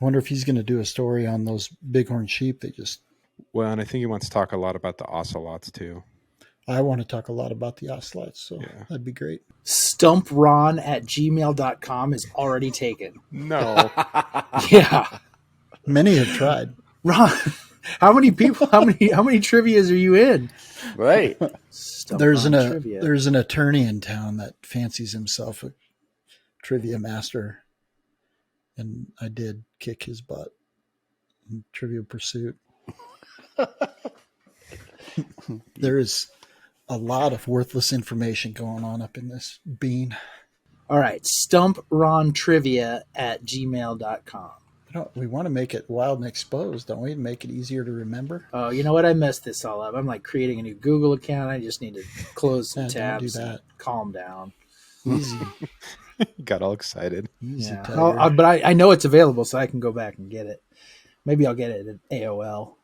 I wonder if he's going to do a story on those bighorn sheep. Well, and I think he wants to talk a lot about the ocelots too. I want to talk a lot about the ocelots, so Yeah. that'd be great. Stumpron@gmail.com is already taken. No. Yeah. Many have tried. Ron, how many trivias are you in? Right. There's trivia. an attorney in town that fancies himself a trivia master, and I did kick his butt in Trivial Pursuit. There is a lot of worthless information going on up in this bean. All right, stumprontrivia@gmail.com. We want to make it wild and exposed, don't we? Make it easier to remember. Oh, you know what? I messed this all up. I'm like creating a new Google account. I just need to close some tabs. Don't do that. And calm down. Easy. Got all excited. Easy. Yeah. But I know it's available, so I can go back and get it. Maybe I'll get it at AOL.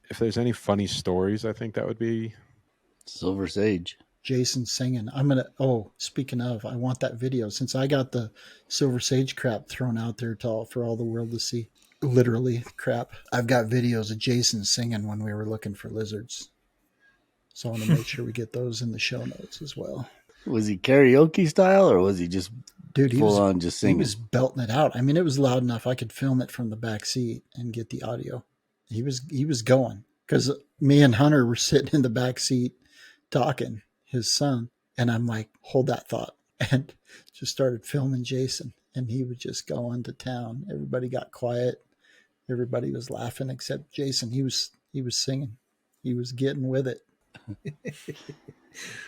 If there's any funny stories, I think that would be Silver Sage. Jason singing. Speaking of, I want that video since I got the Silver Sage crap thrown out there for all the world to see. Literally crap. I've got videos of Jason singing when we were looking for lizards. So I want to make sure we get those in the show notes as well. Was he karaoke style or was he just full on just singing? He was belting it out. I mean, it was loud enough I could film it from the back seat and get the audio. He was going because me and Hunter were sitting in the back seat talking, his son, and I'm like, hold that thought, and just started filming Jason, and he was just going to town. Everybody got quiet. Everybody was laughing except Jason. He was singing. He was getting with it.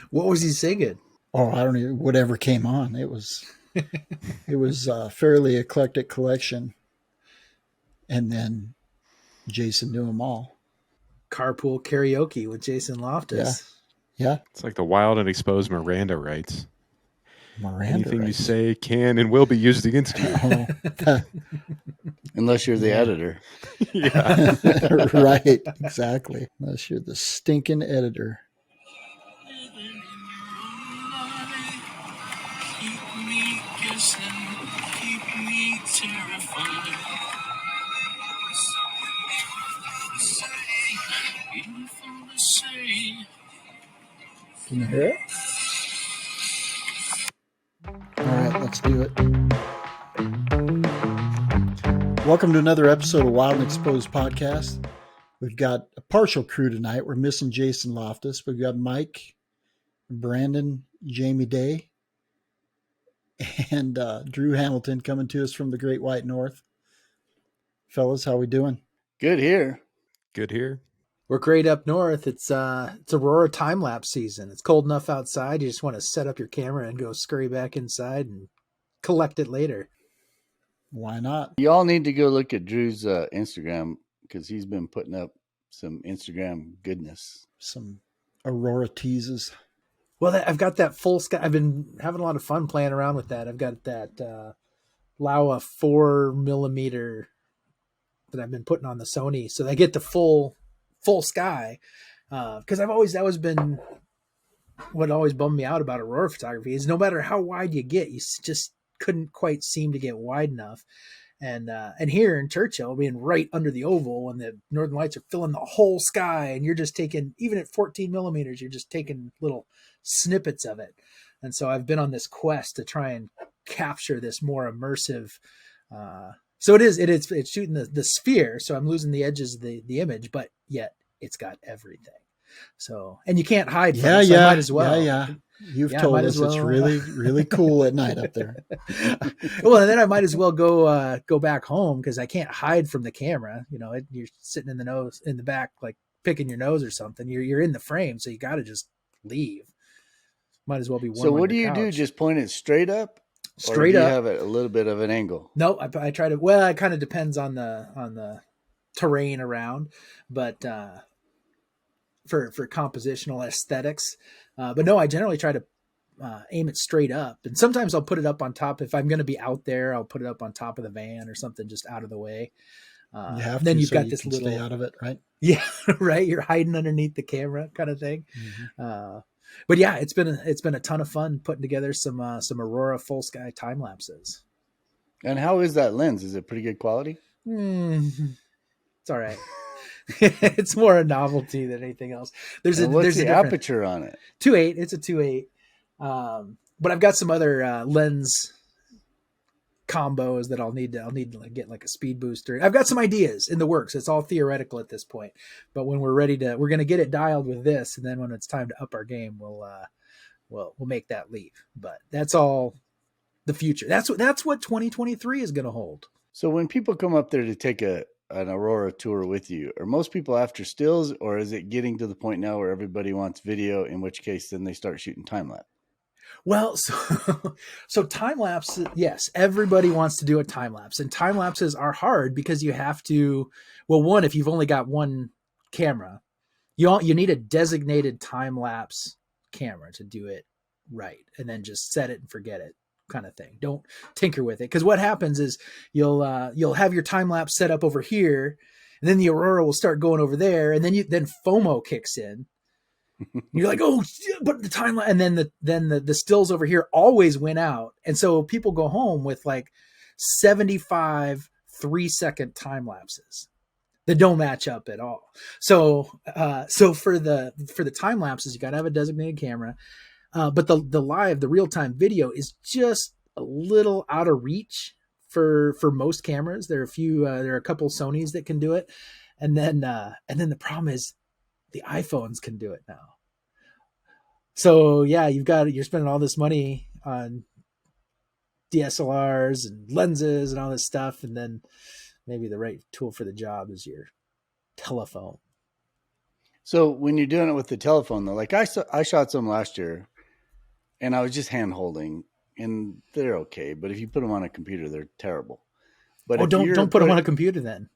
What was he singing? Oh, I don't even, whatever came on. It was a fairly eclectic collection. And then Jason knew them all. Carpool karaoke with Jason Loftus. Yeah. It's like the wild and exposed Miranda rights. Anything rights. you say can and will be used against you. Unless you're the editor. Yeah. Right, exactly. Unless you're the stinking editor. Keep me guessing, keep me terrified. Can you hear it? All right, let's do it. Welcome to another episode of Wild and Exposed Podcast. We've got a partial crew tonight. We're missing Jason Loftus. We've got Mike, Brandon, Jamie Day, and Drew Hamilton coming to us from the Great White North. Fellas, how we doing? Good here. Good here. We're great up north. It's Aurora time lapse season. It's cold enough outside. You just want to set up your camera and go scurry back inside and collect it later. Why not? Y'all need to go look at Drew's Instagram because he's been putting up some Instagram goodness. Some Aurora teases. Well, I've got that full sky. I've been having a lot of fun playing around with that. I've got that Laowa 4mm that I've been putting on the Sony, so I get the full sky. Because that always been what always bummed me out about Aurora photography is no matter how wide you get, you just couldn't quite seem to get wide enough. And here in Churchill, being right under the oval, when the northern lights are filling the whole sky, and you're just taking, even at 14mm, you're just taking little snippets of it. And so I've been on this quest to try and capture this more immersive. So it's shooting the sphere. So I'm losing the edges of the image, but yet it's got everything. So, and you can't hide from it, so I might as well. Yeah. You've told us it's really, really cool at night up there. Well, and then I might as well go back home because I can't hide from the camera. You know, you're sitting in the back, like picking your nose or something. You're in the frame, so you got to just leave. Might as well be. So what do you do? Just point it straight up? Straight up. You have it a little bit of an angle? No, I try to. Well, it kind of depends on the terrain around, but for compositional aesthetics. But no, I generally try to aim it straight up, and sometimes I'll put it up on top. If I'm going to be out there, I'll put it up on top of the van or something, just out of the way. You have then to, you've so got you this can little stay out of it, right? Yeah, right. You're hiding underneath the camera, kind of thing. Mm-hmm. But yeah, it's been a ton of fun putting together some Aurora full sky time lapses. And how is that lens? Is it pretty good quality? It's all right. It's more a novelty than anything else. What's there's the a different aperture on it? 2.8. It's a 2.8. But I've got some other lens combos that I'll need to like get like a speed booster. I've got some ideas in the works. It's all theoretical at this point, but when we're going to get it dialed with this, and then when it's time to up our game, we'll make that leap. But that's all the future. That's what 2023 is going to hold. So when people come up there to take an Aurora tour with you, are most people after stills, or is it getting to the point now where everybody wants video, in which case then they start shooting time lapse? Well, so time lapse, yes, everybody wants to do a time lapse, and time lapses are hard because you have to, well, one, if you've only got one camera, you need a designated time lapse camera to do it right, and then just set it and forget it kind of thing. Don't tinker with it, because what happens is you'll have your time lapse set up over here, and then the Aurora will start going over there, and then FOMO kicks in. You're like, oh, but the timeline, and then the stills over here always win out, and so people go home with like 75 3-second time lapses that don't match up at all. So for the time lapses, you got to have a designated camera, but the real time video is just a little out of reach for most cameras. There are a couple Sonys that can do it, and then the problem is, the iPhones can do it now. So yeah, you're spending all this money on DSLRs and lenses and all this stuff, and then maybe the right tool for the job is your telephone. So when you're doing it with the telephone, though, like I shot some last year, and I was just hand holding, and they're okay. But if you put them on a computer, they're terrible. But don't put them on a computer then.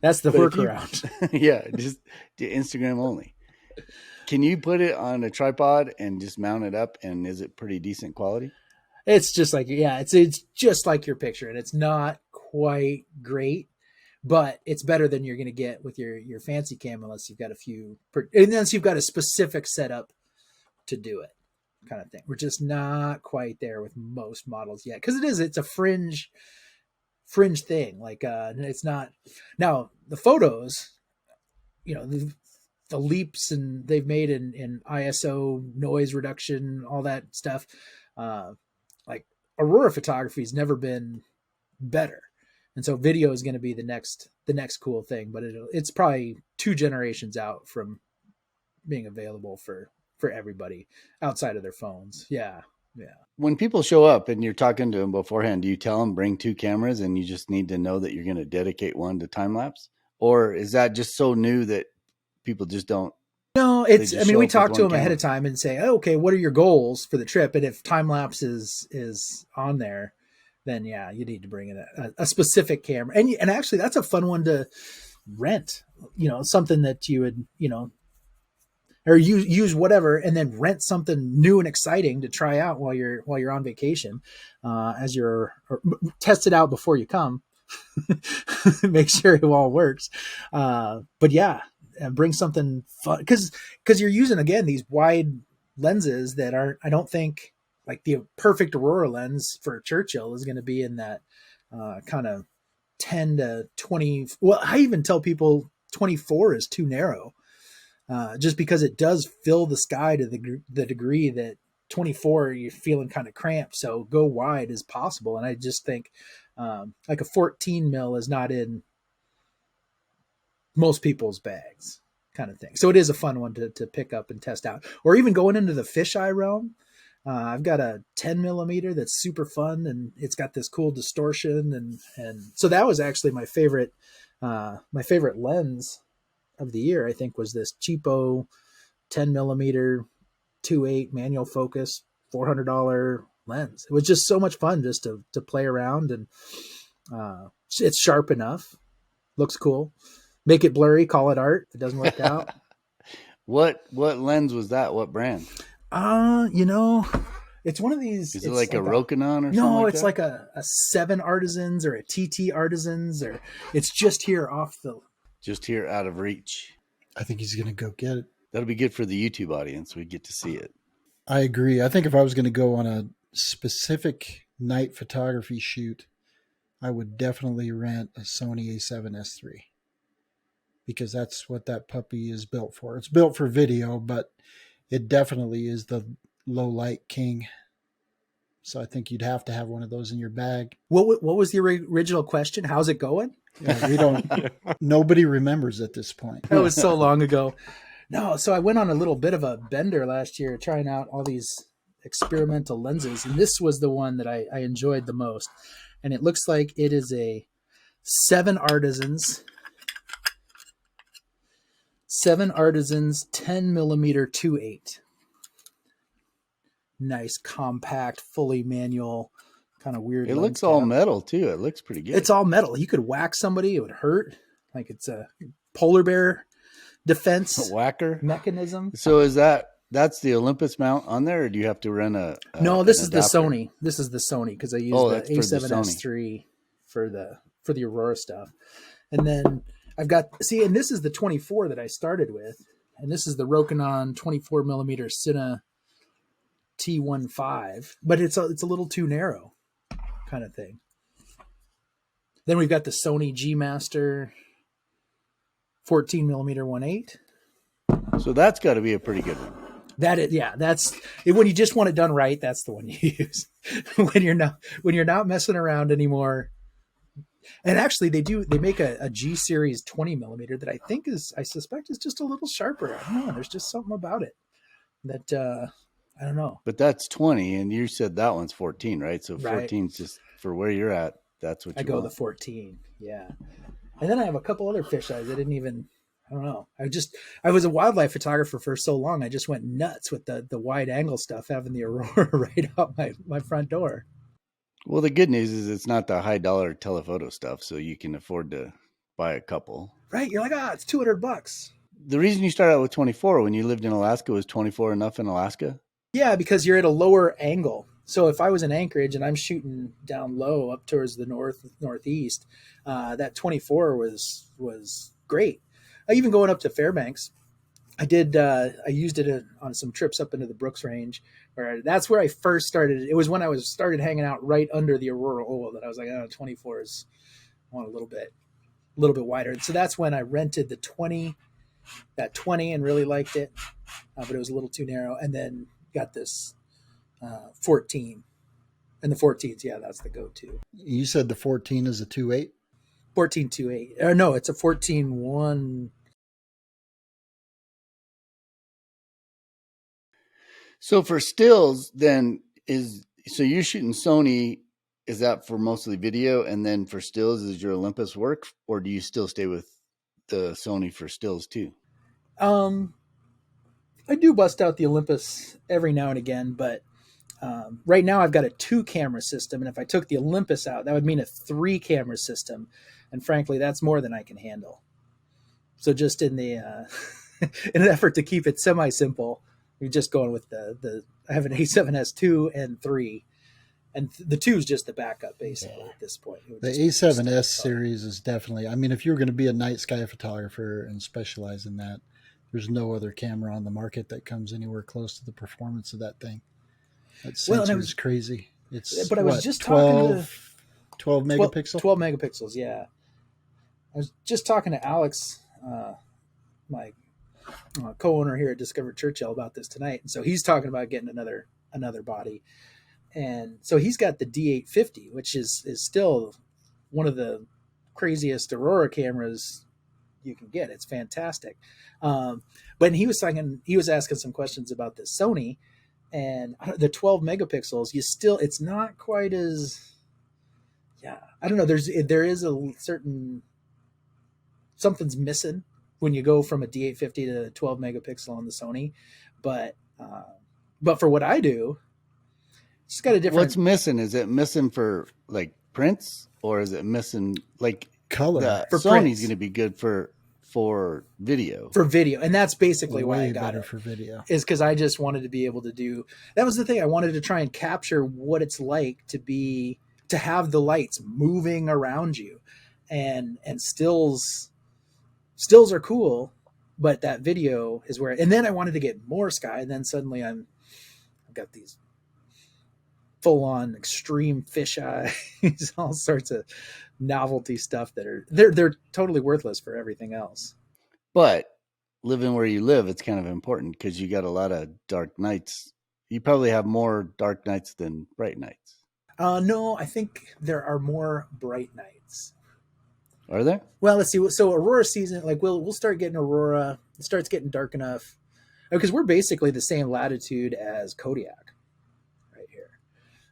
That's the workaround. Yeah, just Instagram only. Can you put it on a tripod and just mount it up? And is it pretty decent quality? It's just like, yeah, it's just like your picture, and it's not quite great, but it's better than you're going to get with your fancy cam, unless you've got unless you've got a specific setup to do it, kind of thing. We're just not quite there with most models yet, because it's a fringe thing. Like, it's not now the photos, the leaps and they've made in ISO, noise reduction, all that stuff. Like Aurora photography has never been better. And so video is going to be the next cool thing, but it's probably 2 generations out from being available for everybody outside of their phones. Yeah. Yeah. When people show up and you're talking to them beforehand, do you tell them bring 2 cameras and you just need to know that you're going to dedicate one to time lapse? Or is that just so new that people just don't? No, we talk to them ahead of time and say, oh, okay, what are your goals for the trip? And if time lapse is on there, then yeah, you need to bring in a specific camera. And actually that's a fun one to rent, something that you would, or use whatever, and then rent something new and exciting to try out while you're on vacation, or test it out before you come, make sure it all works. But yeah, and bring something fun, because you're using, again, these wide lenses that aren't, I don't think, like the perfect Aurora lens for Churchill is going to be in that kind of 10 to 20. Well, I even tell people 24 is too narrow, just because it does fill the sky to the degree that 24 you're feeling kind of cramped. So go wide as possible. And I just think like a 14 mil is not in most people's bags, kind of thing. So it is a fun one to pick up and test out, or even going into the fisheye realm. I've got a 10 millimeter that's super fun, and it's got this cool distortion. And so that was actually my favorite lens of the year, I think, was this cheapo 10 millimeter 2.8 manual focus, $400 lens. It was just so much fun just to play around, and it's sharp enough, looks cool. Make it blurry, call it art. If it doesn't work out. What lens was that? What brand? It's one of these. Is it like a Rokinon or something? No, it's like a 7 Artisans or a TT Artisans, or it's just here out of reach. I think he's going to go get it. That'll be good for the YouTube audience. We get to see it. I agree. I think if I was going to go on a specific night photography shoot, I would definitely rent a Sony A7S III because that's what that puppy is built for. It's built for video, but it definitely is the low light king. So I think you'd have to have one of those in your bag. What was the original question? How's it going? Yeah, we don't. Nobody remembers at this point. That was so long ago. No, so I went on a little bit of a bender last year trying out all these experimental lenses, and this was the one that I enjoyed the most. And it looks like it is a 7 Artisans 10 millimeter 2.8. Nice, compact, fully manual, kind of weird. It lens looks all cap. metal too. It looks pretty good. It's all metal. You could whack somebody, it would hurt. Like it's a polar bear defense a whacker mechanism. So that's the Olympus mount on there, or do you have to run a No, this an is the adapter? Sony. This is the Sony because I used that's the for the A7S III for the Aurora stuff. And then I've got and this is the 24 that I started with, and this is the Rokinon 24 millimeter Cine T15, but it's a little too narrow, kind of thing. Then we've got the Sony G Master 14 millimeter 1.8. So that's got to be a pretty good one. That's when you just want it done right. That's the one you use when you're not messing around anymore. And actually, they make a G series 20 millimeter that I suspect is just a little sharper. I don't know. There's just something about it that I don't know. But that's 20, and you said that one's 14, right? So Right. 14's just for where you're at. That's what I you go want. the 14, yeah. And then I have a couple other fisheyes. I don't know. I was a wildlife photographer for so long. I just went nuts with the wide angle stuff, having the Aurora right out my front door. Well, the good news is it's not the high dollar telephoto stuff, so you can afford to buy a couple. Right? You're like, it's $200. The reason you started out with 24 when you lived in Alaska was 24 enough in Alaska? Yeah, because you're at a lower angle. So if I was in Anchorage and I'm shooting down low up towards the northeast, that 24 was great. Even going up to Fairbanks, I used it on some trips up into the Brooks Range, that's where I first started. It was when I started hanging out right under the Aurora oval that I was like, 24 is I want a little bit wider. And so that's when I rented that 20 and really liked it, but it was a little too narrow. And then got this 14, and the 14s, yeah, that's the go-to. You said the 14 is a 2.8? 14-2.8. Or no, it's a 14-1. So for stills, then so you're shooting Sony, is that for mostly video? And then for stills, is your Olympus work, or do you still stay with the Sony for stills too? I do bust out the Olympus every now and again, but right now I've got a 2-camera system, and if I took the Olympus out, that would mean a 3-camera system, and frankly, that's more than I can handle. So just in the in an effort to keep it semi-simple, we're just going with I have an A7S II and 3, and the 2 is just the backup basically at this point. The A7S series is definitely, if you're going to be a night sky photographer and specialize in that, there's no other camera on the market that comes anywhere close to the performance of that thing. That sensor is crazy. But I was just 12 megapixels? 12 megapixels, yeah. I was just talking to Alex, my co-owner here at Discover Churchill, about this tonight. And so he's talking about getting another body. And so he's got the D850, which is still one of the craziest Aurora cameras you can get. It's fantastic. But he was asking some questions about the Sony, and the 12 megapixels, it's not quite as, I don't know. There is a certain, something's missing when you go from a D850 to 12 megapixel on the Sony, but for what I do, it's got a different. What's missing? Is it missing for like prints, or is it missing like color? For Sony's going to be good for video. For video, and that's basically why I got it for video. Is because I just wanted to be able to do. That was the thing. I wanted to try and capture what it's like to have the lights moving around you, and stills are cool, but that video is where. And then I wanted to get more sky, and then suddenly I've got these full on extreme fisheye, all sorts of novelty stuff that are they're totally worthless for everything else. But living where you live, it's kind of important because you got a lot of dark nights. You probably have more dark nights than bright nights. No, I think there are more bright nights. Are there? Well, let's see. So Aurora season, like we'll start getting Aurora. It starts getting dark enough because we're basically the same latitude as Kodiak right here.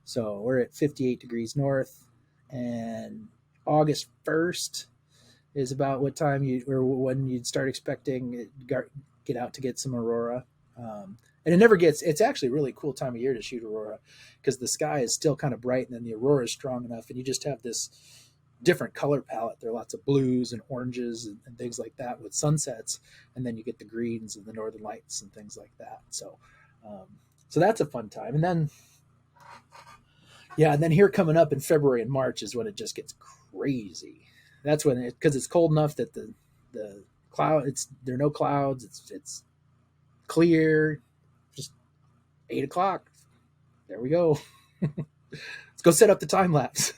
So we're at 58 degrees north, and August 1st is about what time when you'd start expecting get out to get some Aurora. And it never gets, it's actually a really cool time of year to shoot Aurora because the sky is still kind of bright and then the Aurora is strong enough and you just have this different color palette. There are lots of blues and oranges and things like that with sunsets. And then you get the greens and the northern lights and things like that. So, so that's a fun time. And then, yeah, and then here coming up in February and March is when it just gets crazy. That's when because it's cold enough that the cloud, there are no clouds. It's clear. Just 8 o'clock. There we go. Let's go set up the time lapse.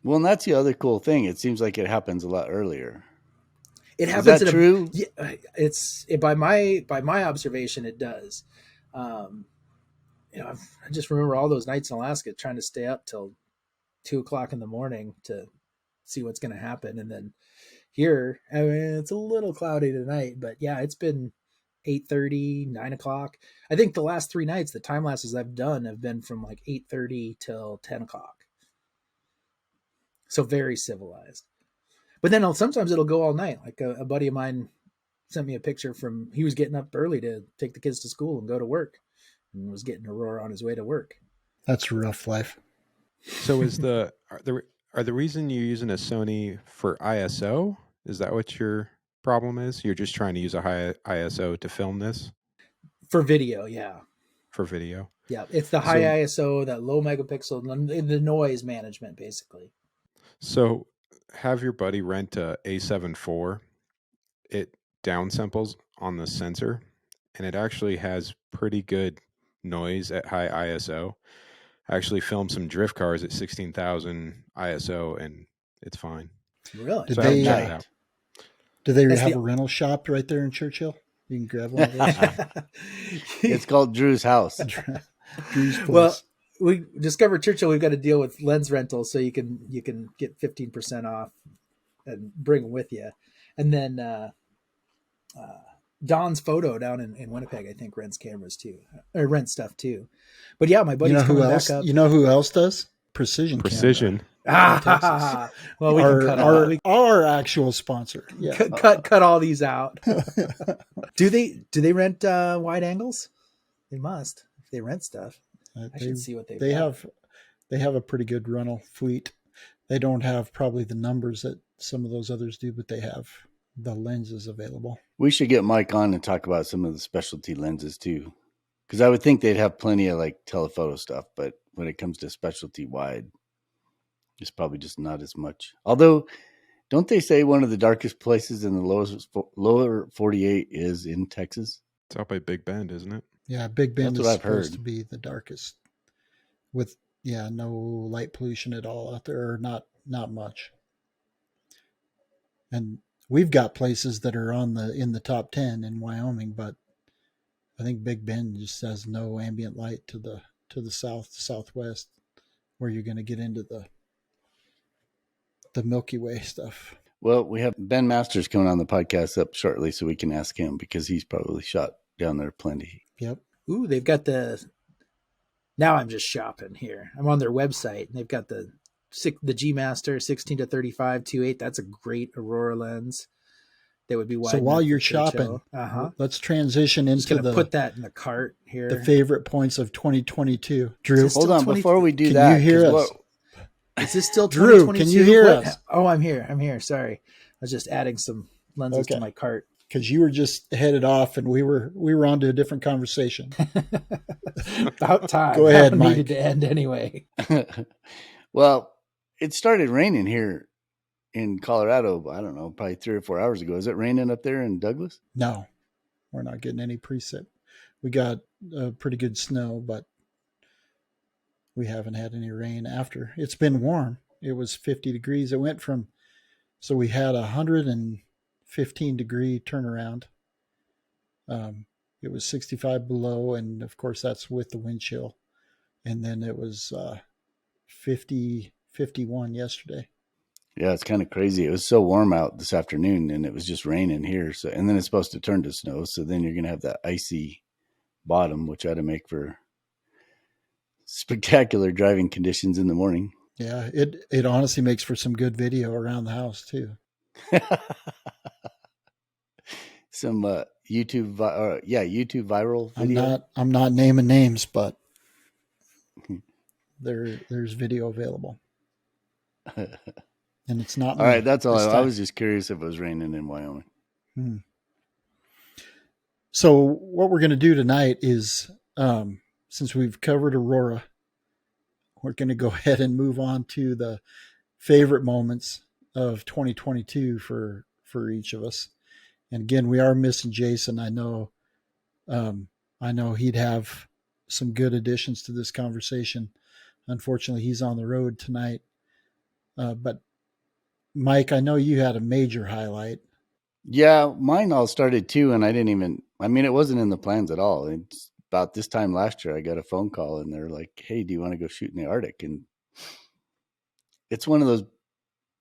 Well, and that's the other cool thing. It seems like it happens a lot earlier. It happens. Is that true? Yeah, by my observation, it does. I just remember all those nights in Alaska trying to stay up till 2 o'clock in the morning to see what's going to happen, and then here, I mean, it's a little cloudy tonight, but yeah, it's been 8:30, 9 o'clock. I think the last 3 nights, the time lapses I've done have been from like 8:30 till 10 o'clock. So very civilized. But then sometimes it'll go all night. Like a buddy of mine sent me a picture he was getting up early to take the kids to school and go to work and was getting Aurora on his way to work. That's a rough life. So are the reason you're using a Sony for ISO? Is that what your problem is? You're just trying to use a high ISO to film this? For video, yeah. For video? Yeah, it's the high ISO, that low megapixel, the noise management, basically. So have your buddy rent a A7 IV. It downsamples on the sensor, and it actually has pretty good noise at high ISO. I actually filmed some drift cars at 16,000 ISO, and it's fine. Really? Did So they check it out. do they That's have the- a rental shop right there in Churchill? You can grab one of those. It's called Drew's house. Drew's place. Well, we discovered Churchill. We've got to deal with lens rentals, so you can get 15% off and bring them with you. And then Don's Photo down in Winnipeg, I think, rents cameras too, or rents stuff too. But yeah, my buddy's coming back up. You know who else does? Precision. Precision. Ah, well, we can cut our actual sponsor. Yeah. cut all these out. Do they rent wide angles? They must. If they rent stuff, I should see what they have. They have a pretty good rental fleet. They don't have probably the numbers that some of those others do, but they have the lenses available. We should get Mike on and talk about some of the specialty lenses too, because I would think they'd have plenty of like telephoto stuff, but when it comes to specialty wide, it's probably just not as much. Although, don't they say one of the darkest places in the lower 48 is in Texas? It's out by Big Bend, isn't it? Yeah, Big Bend That's is what I've supposed heard. to be the darkest, with no light pollution at all out there, or not much. And we've got places that are in the top 10 in Wyoming, but I think Big Bend just has no ambient light to the southwest, where you're going to get into the Milky Way stuff. Well, we have Ben Masters coming on the podcast up shortly, so we can ask him because he's probably shot down there plenty. Yep. Ooh, they've got now I'm just shopping here. I'm on their website and they've got the G Master 16 to 35 2.8. That's a great Aurora lens. That would be wide. So while you're shopping, let's transition into put that in the cart here. The favorite points of 2022. Drew, hold on before we do can that. You hear us? Is this still Drew? 2022? Can you hear us? Oh, I'm here. Sorry, I was just adding some lenses to my cart. Because you were just headed off, and we were on to a different conversation. About time. Go ahead, that Mike. Needed to end anyway. Well, it started raining here in Colorado. I don't know, probably 3 or 4 hours ago. Is it raining up there in Douglas? No, we're not getting any precip. We got pretty good snow, but we haven't had any rain after. It's been warm. It was 50 degrees. It went from, so we had a 115-degree turnaround. It was 65 below, and of course that's with the wind chill. And then it was 50, 51 yesterday. Yeah, it's kind of crazy. It was so warm out this afternoon, and it was just raining here. So, and then it's supposed to turn to snow. So then you're gonna have that icy bottom, which ought to make for spectacular driving conditions in the morning. Yeah, it honestly makes for some good video around the house too. Some YouTube viral video. I'm not naming names, but there's video available. And it's not me. All right, that's all. I was just curious if it was raining in Wyoming. So what we're going to do tonight is, since we've covered Aurora, we're going to go ahead and move on to the favorite moments of 2022 for each of us. And again, we are missing Jason. I know he'd have some good additions to this conversation. Unfortunately, he's on the road tonight. But Mike, I know you had a major highlight. Yeah, mine all started too, and it wasn't in the plans at all. It's about this time last year, I got a phone call, and they're like, "Hey, do you want to go shoot in the Arctic?" And it's one of those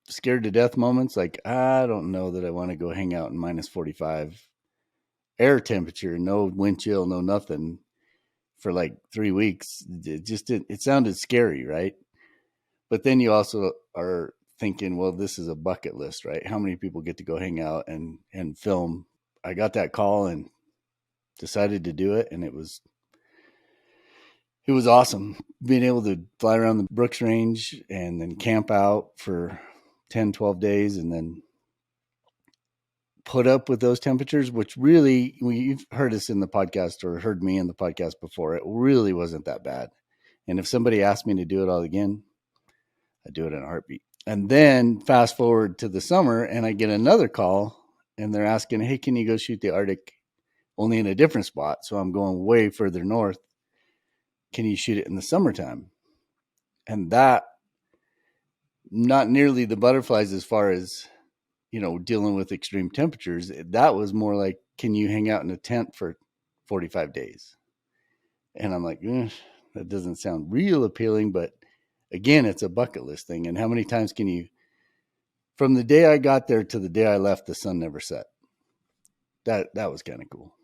scared to death moments. Like, I don't know that I want to go hang out in minus 45 air temperature, no wind chill, no nothing for like 3 weeks. It sounded scary, right? But then you also are thinking, well, this is a bucket list, right? How many people get to go hang out and film? I got that call and decided to do it, and it was awesome being able to fly around the Brooks Range and then camp out for 10, 12 days and then put up with those temperatures, which really, you've heard us in the podcast or heard me in the podcast before, it really wasn't that bad. And if somebody asked me to do it all again, I'd do it in a heartbeat. And then fast forward to the summer and I get another call and they're asking, hey, can you go shoot the Arctic only in a different spot? So I'm going way further north. Can you shoot it in the summertime? And that, not nearly the butterflies as far as, dealing with extreme temperatures. That was more like, can you hang out in a tent for 45 days? And I'm like, that doesn't sound real appealing, but again, it's a bucket list thing. And how many times can you, from the day I got there to the day I left, the sun never set. That was kind of cool.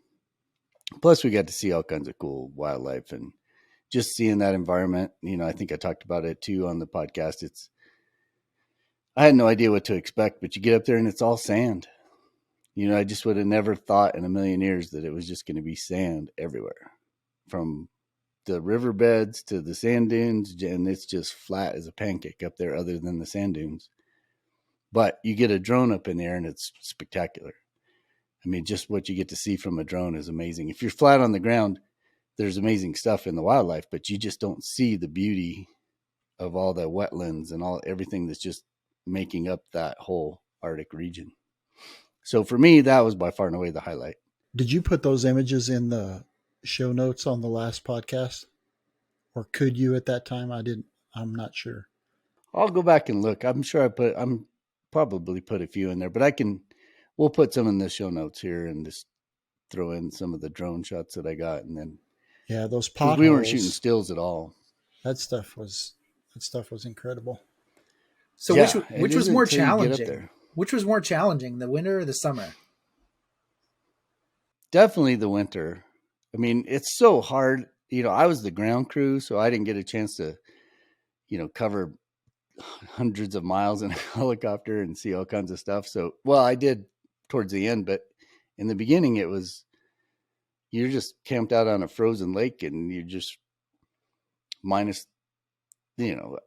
Plus we got to see all kinds of cool wildlife and just seeing that environment. I think I talked about it too on the podcast. I had no idea what to expect, but you get up there and it's all sand. I just would have never thought in a million years that it was just going to be sand everywhere, from the riverbeds to the sand dunes, and it's just flat as a pancake up there other than the sand dunes. But you get a drone up in there and it's spectacular. I mean, just what you get to see from a drone is amazing. If you're flat on the ground, there's amazing stuff in the wildlife, but you just don't see the beauty of all the wetlands and everything that's just making up that whole Arctic region. So for me, that was by far and away the highlight. Did you put those images in the show notes on the last podcast? Or could you at that time? I didn't. I'm not sure. I'll go back and look. I'm sure I'm probably put a few in there, but we'll put some in the show notes here and just throw in some of the drone shots that I got. And then, yeah, those potholes. We weren't shooting stills at all. That stuff was incredible. So which was more challenging? Which was more challenging, the winter or the summer? Definitely the winter. I mean, it's so hard. I was the ground crew, so I didn't get a chance to, cover hundreds of miles in a helicopter and see all kinds of stuff. So, well, I did towards the end, but in the beginning you're just camped out on a frozen lake and you're just minus,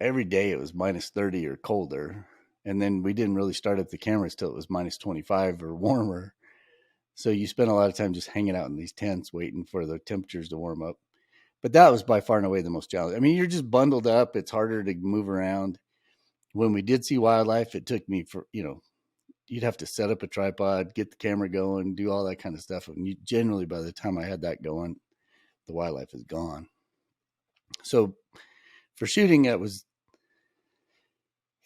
every day it was minus 30 or colder. And then we didn't really start up the cameras till it was minus 25 or warmer. So you spend a lot of time just hanging out in these tents waiting for the temperatures to warm up. But that was by far and away the most challenging. I mean, you're just bundled up. It's harder to move around. When we did see wildlife, it took me for, you'd have to set up a tripod, get the camera going, do all that kind of stuff. And generally, by the time I had that going, the wildlife is gone. So For shooting, it was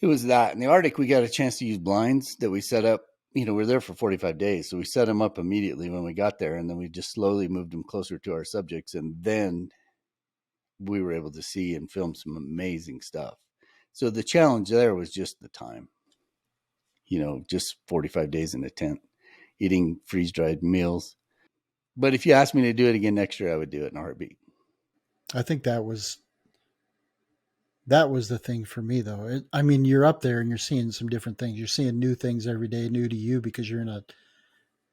that. In the Arctic, we got a chance to use blinds that we set up. We were there for 45 days, so we set them up immediately when we got there, and then we just slowly moved them closer to our subjects, and then we were able to see and film some amazing stuff. So the challenge there was just the time. Just 45 days in a tent, eating freeze-dried meals. But if you asked me to do it again next year, I would do it in a heartbeat. I think that was the thing for me, though. You're up there and you're seeing some different things. You're seeing new things every day, new to you, because you're in a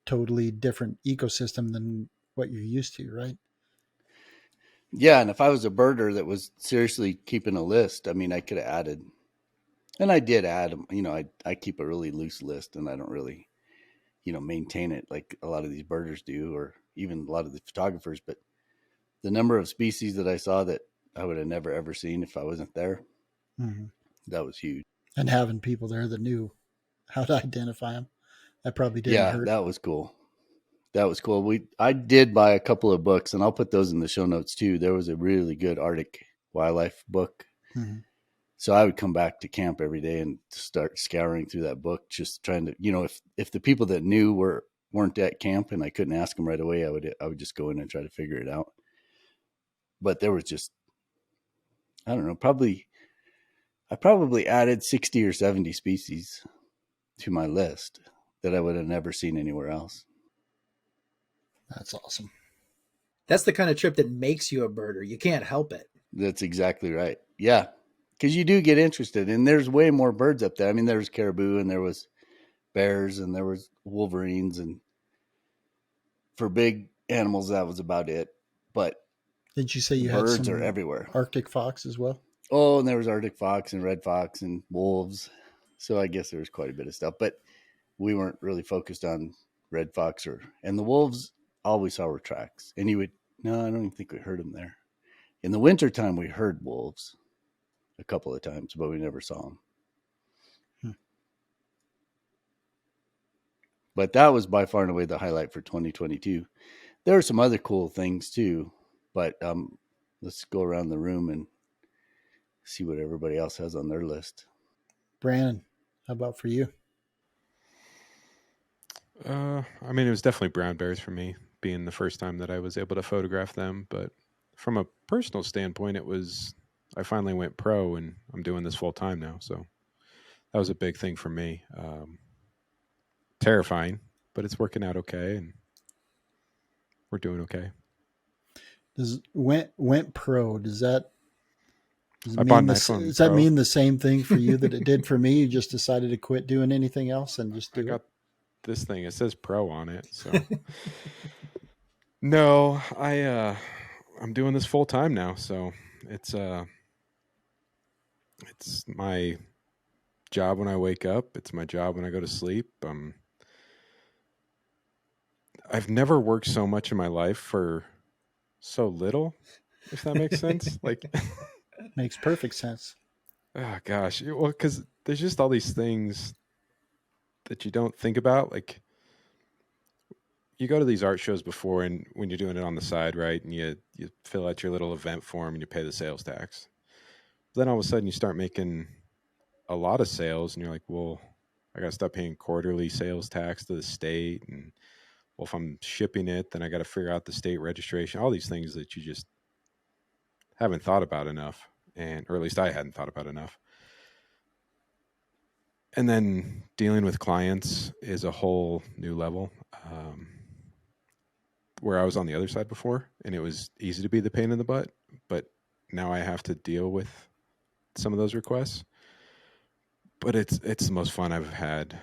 totally different ecosystem than what you're used to, right? Yeah, and if I was a birder that was seriously keeping a list, I could have added, and I did add them. I keep a really loose list, and I don't really, maintain it like a lot of these birders do, or even a lot of the photographers. But the number of species that I saw that I would have never ever seen if I wasn't there, that was huge. And having people there that knew how to identify them, that probably didn't hurt. That was cool. I did buy a couple of books, and I'll put those in the show notes too. There was a really good Arctic wildlife book. So I would come back to camp every day and start scouring through that book, just trying to, if the people that knew weren't at camp and I couldn't ask them right away, I would just go in and try to figure it out. But there was just, I don't know, I probably added 60 or 70 species to my list that I would have never seen anywhere else. That's awesome. That's the kind of trip that makes you a birder. You can't help it. That's exactly right. Yeah. Because you do get interested, and there's way more birds up there. There was caribou, and there was bears, and there was wolverines, and for big animals, that was about it. But did you say you birds had some are everywhere? Arctic fox as well? Oh, and there was Arctic fox and red fox and wolves. So I guess there was quite a bit of stuff, but we weren't really focused on red fox and the wolves. All we saw were tracks, and I don't even think we heard them there. In the wintertime, we heard wolves a couple of times, but we never saw them. But that was by far and away the highlight for 2022. There are some other cool things too, but let's go around the room and see what everybody else has on their list. Brandon, how about for you? It was definitely brown bears for me, being the first time that I was able to photograph them. But from a personal standpoint, I finally went pro, and I'm doing this full time now. So that was a big thing for me. Terrifying, but it's working out okay, and we're doing okay. Went pro? Does that mean the same thing for you that it did for me? You just decided to quit doing anything else and just do it? This thing, it says pro on it, so no, I'm doing this full time now, so it's my job when I wake up, it's my job when I go to sleep. I've never worked so much in my life for so little, if that makes sense. Like, makes perfect sense. Oh gosh, well, because there's just all these things that you don't think about. Like, you go to these art shows before, and when you're doing it on the side, right, and you fill out your little event form and you pay the sales tax. Then all of a sudden you start making a lot of sales, and you're like, well, I got to stop paying quarterly sales tax to the state, and well, if I'm shipping it, then I got to figure out the state registration. All these things that you just haven't thought about enough, or at least I hadn't thought about enough. And then dealing with clients is a whole new level. Where I was on the other side before, and it was easy to be the pain in the butt, but now I have to deal with some of those requests. But it's the most fun I've had.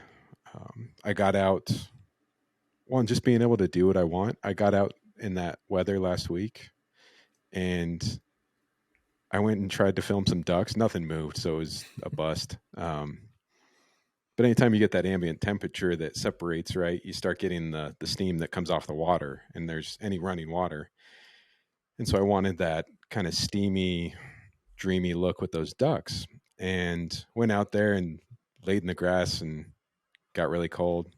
I got out, just being able to do what I want. I got out in that weather last week, and I went and tried to film some ducks. Nothing moved, so it was a bust. But anytime you get that ambient temperature that separates, right, you start getting the steam that comes off the water, and there's any running water. And so I wanted that kind of steamy, dreamy look with those ducks, and went out there and laid in the grass and got really cold.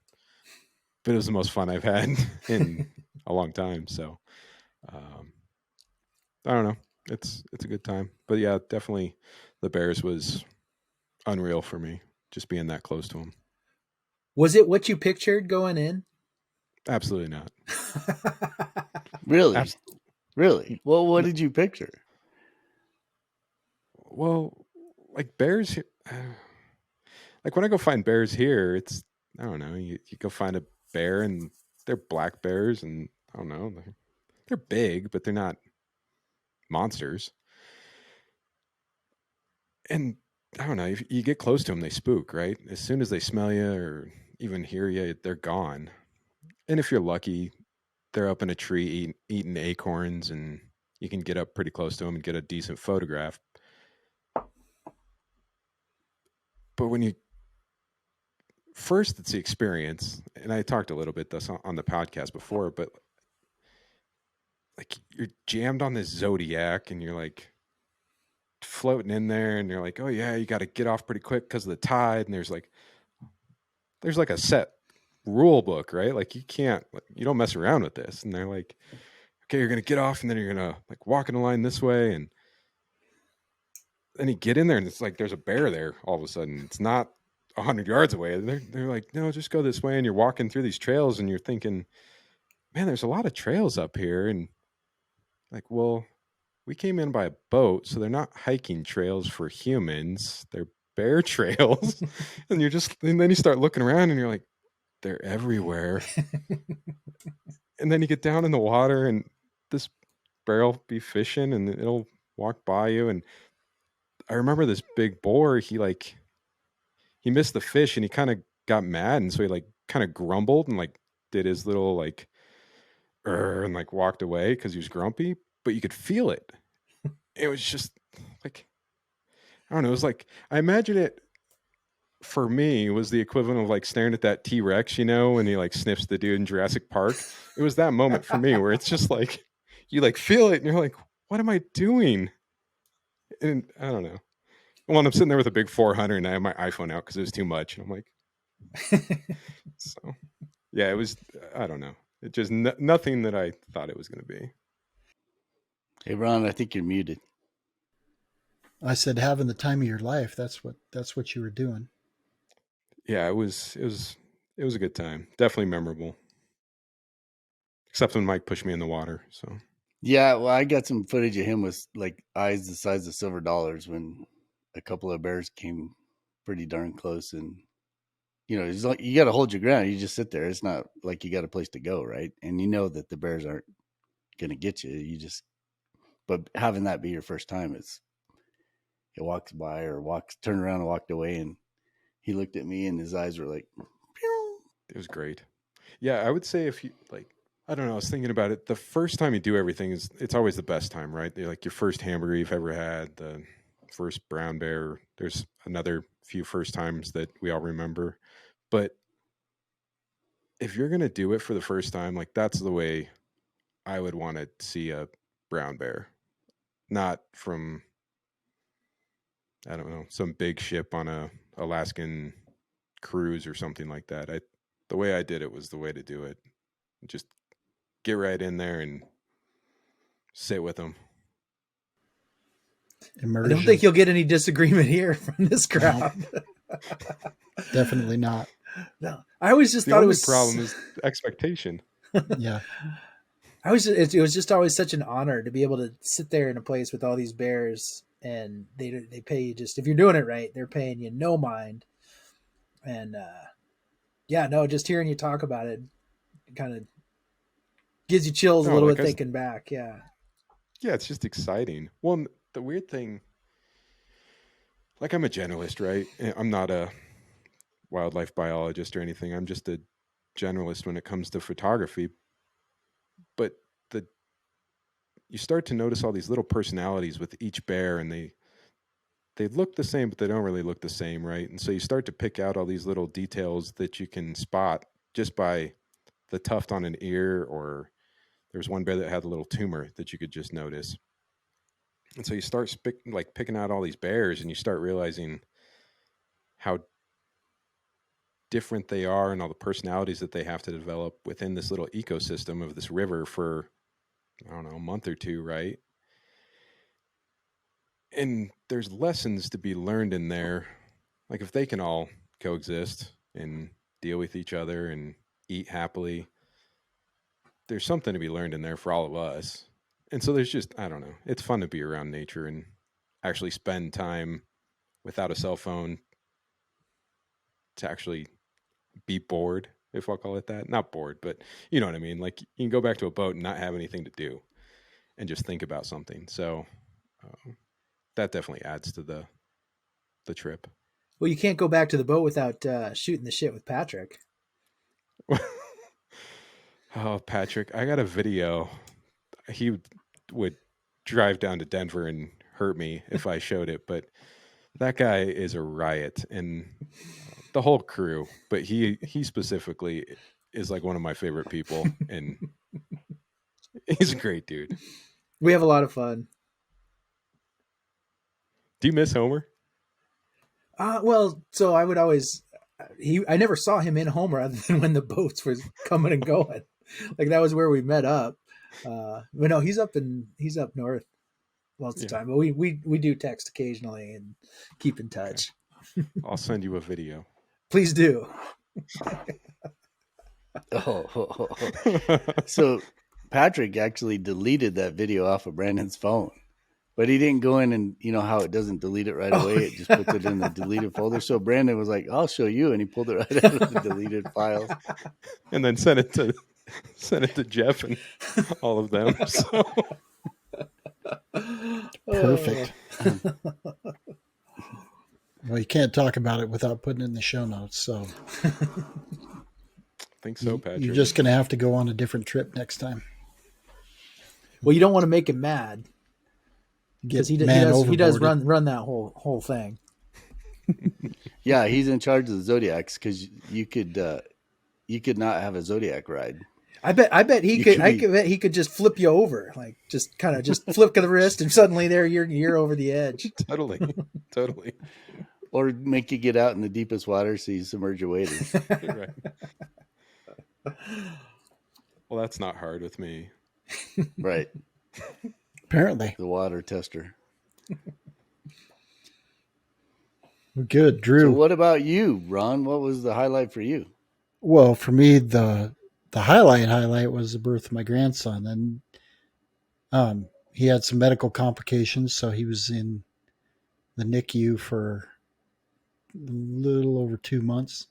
But it was the most fun I've had in a long time. So I don't know. it's a good time. But yeah, definitely the Bears was unreal for me, just being that close to them. Was it what you pictured going in? Absolutely not. Really? Abs- Really? Well, what did you picture? well, like bears, like when I go find bears here, it's I don't know. You go find a bear and they're black bears, and I don't know. They're big, but they're not monsters. And I don't know. If you get close to them, they spook, right? As soon as they smell you or even hear you, they're gone. And if you're lucky, they're up in a tree eating acorns, and you can get up pretty close to them and get a decent photograph. But when you first, it's the experience, and I talked a little bit this on the podcast before, but like you're jammed on this zodiac, and you're like floating in there, and you're like, oh yeah, you got to get off pretty quick because of the tide, and there's like a set rule book, right? Like you don't mess around with this, and they're like, okay, you're gonna get off, and then you're gonna like walk in a line this way, and then you get in there, and it's like there's a bear there all of a sudden. It's not 100 yards away. They're like, no, just go this way, and you're walking through these trails, and you're thinking, man, there's a lot of trails up here, and like, well, we came in by a boat, so they're not hiking trails for humans. They're bear trails. And then you start looking around and you're like, they're everywhere. And then you get down in the water and this bear will be fishing and it'll walk by you. And I remember this big boar, he missed the fish and he kind of got mad. And so he like kind of grumbled and like did his little like, and like walked away because he was grumpy, but you could feel it. It was just like, I don't know. It was like, I imagine it for me was the equivalent of like staring at that T-Rex, when he like sniffs the dude in Jurassic Park. It was that moment for me where it's just like, you like feel it and you're like, what am I doing? And I don't know. Well, I'm sitting there with a big 400 and I have my iPhone out because it was too much. And I'm like, so yeah, it was, I don't know. It just nothing that I thought it was going to be. Hey, Ron, I think you're muted. I said having the time of your life. That's what you were doing. Yeah, it was a good time. Definitely memorable. Except when Mike pushed me in the water. So Yeah, well, I got some footage of him with like eyes the size of silver dollars when a couple of bears came pretty darn close, and it's like you got to hold your ground. You just sit there. It's not like you got a place to go, right? And you know that the bears aren't going to get you. But having that be your first time, it walks by or turned around and walked away, and he looked at me and his eyes were like, pew. it was great. Yeah, I would say if you like, I don't know. I was thinking about it. The first time you do everything it's always the best time, right? Like your first hamburger you've ever had, the first brown bear. There's another few first times that we all remember, but if you're gonna do it for the first time, like that's the way I would want to see a brown bear, not from I don't know some big ship on a Alaskan cruise or something like that. The way I did it was the way to do it. Just get right in there and sit with them. Immersion. I don't think you'll get any disagreement here from this crowd. No, definitely not. No, I always just The thought only it was problem is expectation. Yeah. it was just always such an honor to be able to sit there in a place with all these bears, and they pay you just if you're doing it right, they're paying you no mind. And just hearing you talk about it kind of gives you chills a little bit thinking back. Yeah, it's just exciting. Well, the weird thing, like I'm a generalist, right? I'm not a wildlife biologist or anything. I'm just a generalist when it comes to photography. But you start to notice all these little personalities with each bear, and they look the same, but they don't really look the same, right? And so you start to pick out all these little details that you can spot just by the tuft on an ear, or there's one bear that had a little tumor that you could just notice. And so you start picking out all these bears, and you start realizing how different they are and all the personalities that they have to develop within this little ecosystem of this river for, I don't know, a month or two, right? And there's lessons to be learned in there. Like if they can all coexist and deal with each other and eat happily, there's something to be learned in there for all of us. And so there's just, I don't know, it's fun to be around nature and actually spend time without a cell phone to actually be bored, if I'll call it that. Not bored, but you know what I mean. Like you can go back to a boat and not have anything to do and just think about something. So that definitely adds to the trip. Well, you can't go back to the boat without shooting the shit with Patrick. Oh, Patrick, I got a video. He would drive down to Denver and hurt me if I showed it, but that guy is a riot, and the whole crew. But he specifically is like one of my favorite people, and he's a great dude. We have a lot of fun. Do you miss Homer? Well, so I would always I never saw him in Homer other than when the boats was coming and going. Like that was where we met up. But no, he's up north most of the time. But we do text occasionally and keep in touch. Okay. I'll send you a video. Please do. So Patrick actually deleted that video off of Brandon's phone, but he didn't go in and, you know how it doesn't delete it right away. It just puts it in the deleted folder. So Brandon was like, I'll show you. And he pulled it right out of the deleted files. And then sent it to Jeff and all of them. So. Perfect. Well, you can't talk about it without putting it in the show notes. So I think so, Patrick. You're just going to have to go on a different trip next time. Well, you don't want to make him mad because he does run that whole thing. Yeah, he's in charge of the Zodiacs because you could not have a Zodiac ride. I bet he could. I bet he could just flip you over, like just kind of just flick of the wrist, and suddenly there you're over the edge. Totally. Or make you get out in the deepest water so you submerge your waders. Right. Well, that's not hard with me. Right. Apparently. The water tester. Good, Drew. So what about you, Ron? What was the highlight for you? Well, for me, the highlight was the birth of my grandson, and he had some medical complications, so he was in the NICU for a little over 2 months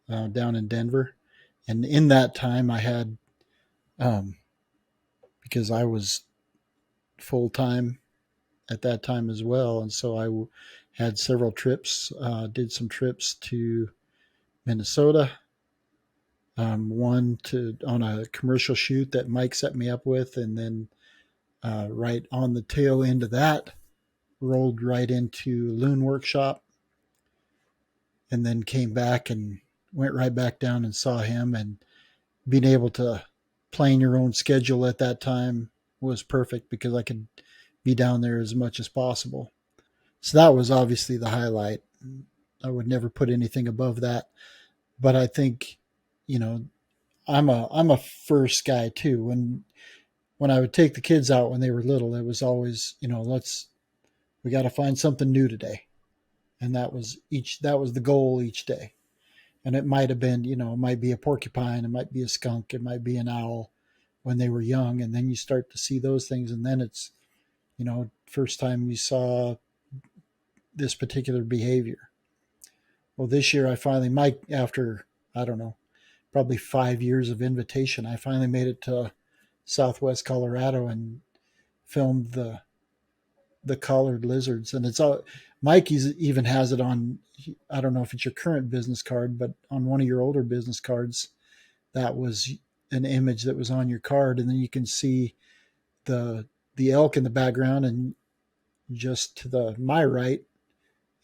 down in Denver. And in that time, I had, because I was full-time at that time as well, and so I had several trips, did some trips to Minnesota, one on a commercial shoot that Mike set me up with, and then right on the tail end of that, rolled right into Loon Workshop, and then came back and went right back down and saw him. And being able to plan your own schedule at that time was perfect because I could be down there as much as possible. So that was obviously the highlight. I would never put anything above that. But I think, you know, I'm a first guy too. When I would take the kids out when they were little, it was always, you know, we got to find something new today. And that was the goal each day. And it might have been, you know, it might be a porcupine, it might be a skunk, it might be an owl when they were young. And then you start to see those things. And then it's, you know, first time you saw this particular behavior. Well, this year I finally, after, I don't know, probably 5 years of invitation, I finally made it to Southwest Colorado and filmed the collared lizards. And it's all, Mike even has it on, I don't know if it's your current business card, but on one of your older business cards, that was an image that was on your card. And then you can see the elk in the background, and just to my right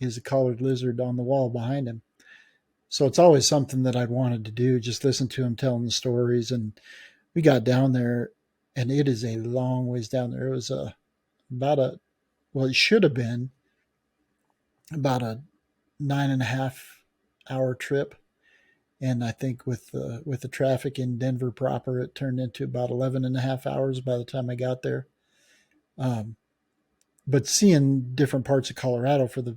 is a collared lizard on the wall behind him. So it's always something that I'd wanted to do, just listen to him telling the stories. And we got down there, and it is a long ways down there. It was it should have been about a 9.5 hour trip. And I think with the traffic in Denver proper, it turned into about 11.5 hours by the time I got there. but seeing different parts of Colorado for the,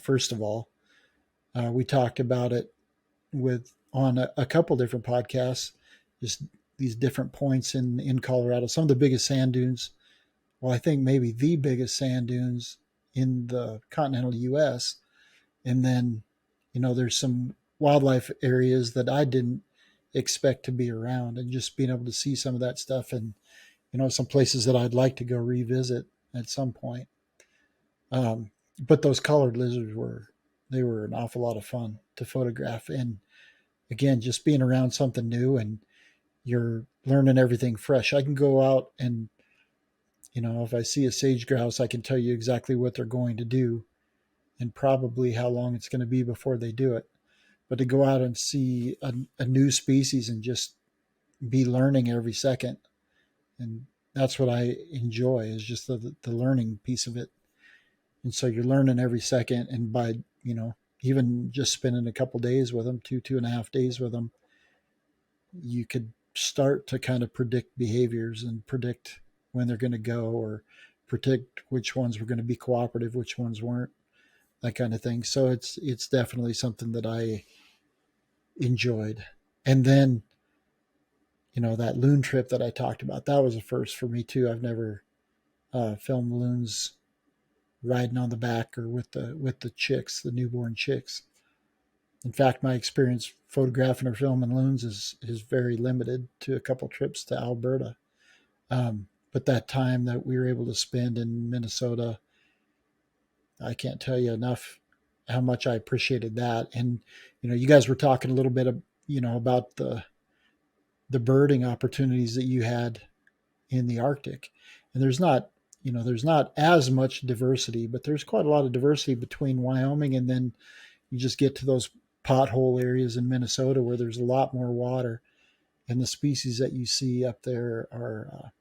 first of all, we talked about it with on a couple different podcasts, just these different points in Colorado. Some of the biggest sand dunes, well, I think maybe the biggest sand dunes in the continental U.S. And then, there's some wildlife areas that I didn't expect to be around, and just being able to see some of that stuff, and some places that I'd like to go revisit at some point. But those colored lizards were an awful lot of fun to photograph. And again, just being around something new, and you're learning everything fresh. I can go out and, if I see a sage grouse, I can tell you exactly what they're going to do and probably how long it's going to be before they do it. But to go out and see a new species and just be learning every second, and that's what I enjoy, is just the learning piece of it. And so you're learning every second, and by even just spending a couple days with them, 2.5 days with them, you could start to kind of predict behaviors and predict when they're going to go, or predict which ones were going to be cooperative, which ones weren't, that kind of thing. So it's definitely something that I enjoyed. And then, that loon trip that I talked about, that was a first for me too. I've never filmed loons riding on the back or with the chicks, the newborn chicks. In fact, my experience photographing or filming loons is very limited to a couple trips to Alberta. But that time that we were able to spend in Minnesota, I can't tell you enough how much I appreciated that. And you guys were talking a little bit of, about the birding opportunities that you had in the Arctic. And there's not as much diversity, but there's quite a lot of diversity between Wyoming, and then you just get to those pothole areas in Minnesota where there's a lot more water, and the species that you see up there are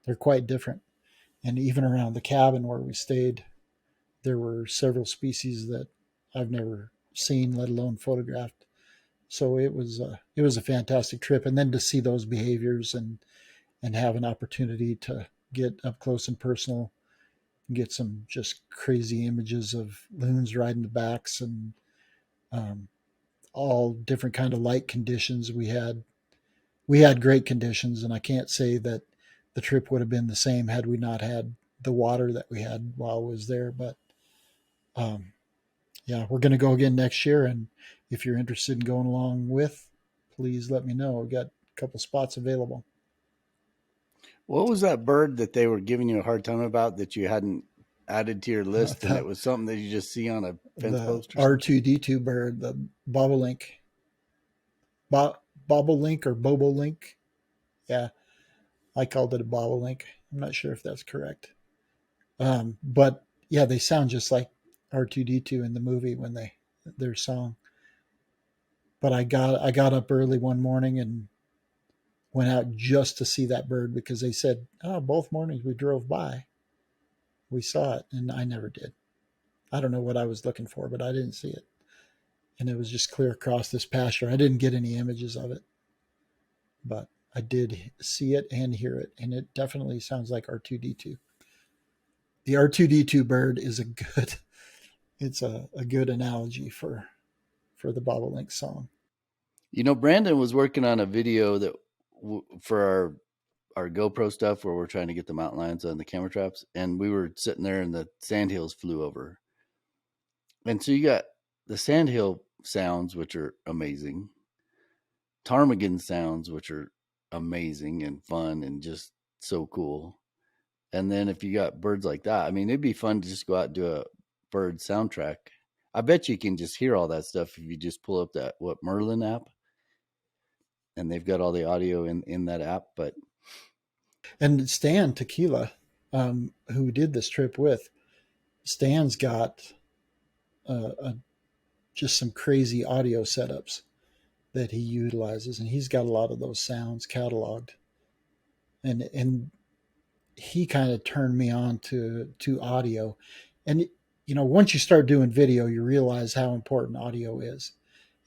they're quite different. And even around the cabin where we stayed, there were several species that I've never seen, let alone photographed. So it was a fantastic trip, and then to see those behaviors and have an opportunity to get up close and personal and get some just crazy images of loons riding the backs, and all different kind of light conditions. We had great conditions, and I can't say that the trip would have been the same had we not had the water that we had while I was there. But yeah, we're going to go again next year, and if you're interested in going along with, please let me know. We've got a couple spots available. What was that bird that they were giving you a hard time about that you hadn't added to your list, and it was something that you just see on a fence post? The R2D2 bird, the bobolink. Bobolink or bobolink. Yeah, I called it a bobolink. I'm not sure if that's correct. But yeah, they sound just like R2D2 in the movie when their song. But I got up early one morning and went out just to see that bird, because they said, both mornings we drove by, we saw it, and I never did. I don't know what I was looking for, but I didn't see it. And it was just clear across this pasture. I didn't get any images of it, but I did see it and hear it, and it definitely sounds like R2D2. The R2D2 bird is a good analogy for the bobolink song. Brandon was working on a video that for our GoPro stuff where we're trying to get the mountain lions on the camera traps, and we were sitting there and the sandhills flew over. And so you got the sandhill sounds, which are amazing, ptarmigan sounds, which are amazing and fun and just so cool. And then if you got birds like that, I mean, it'd be fun to just go out and do a bird soundtrack. I bet you can just hear all that stuff if you just pull up that Merlin app, and they've got all the audio in that app. But and Stan Tequila, who did this trip with, Stan's got just some crazy audio setups that he utilizes, and he's got a lot of those sounds cataloged. And he kind of turned me on to audio. And once you start doing video, you realize how important audio is.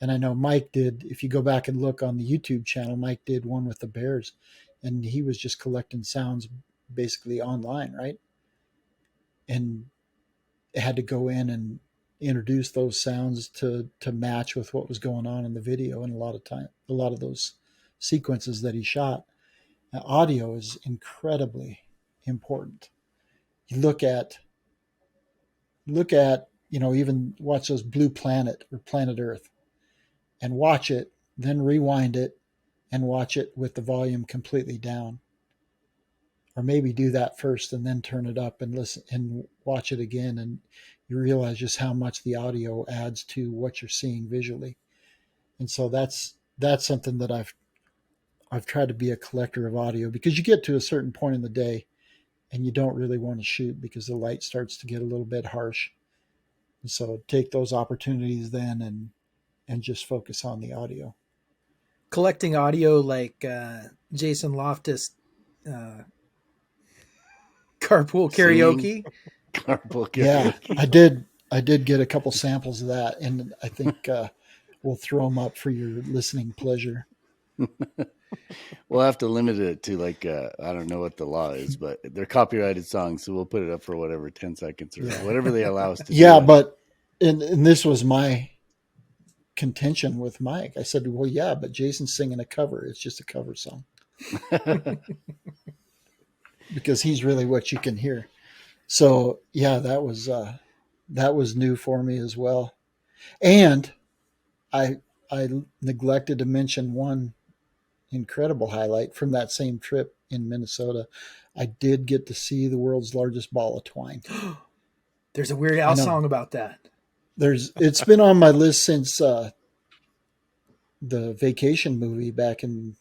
And I know Mike did, if you go back and look on the YouTube channel, Mike did one with the bears, and he was just collecting sounds basically online, right? and had to go in and introduce those sounds to match with what was going on in the video. And a lot of those sequences that he shot, audio is incredibly important. You look at, even watch those Blue Planet or Planet Earth and watch it, then rewind it and watch it with the volume completely down. Or maybe do that first and then turn it up and listen and watch it again, and you realize just how much the audio adds to what you're seeing visually. And so that's something that I've tried to be a collector of audio, because you get to a certain point in the day and you don't really want to shoot because the light starts to get a little bit harsh. And so take those opportunities then and just focus on the audio. Collecting audio like Jason Loftus carpool karaoke. Carpool karaoke. Yeah, I did get a couple samples of that, and I think we'll throw them up for your listening pleasure. We'll have to limit it to like I don't know what the law is, but they're copyrighted songs, so we'll put it up for whatever 10 seconds or whatever they allow us to. Yeah, but and this was my contention with Mike. I said, well, yeah, but Jason's singing a cover. It's just a cover song. Because he's really what you can hear. So yeah, that was new for me as well. And I neglected to mention one incredible highlight from that same trip in Minnesota. I did get to see the world's largest ball of twine. There's a Weird Al song about that. It's been on my list since the Vacation movie back in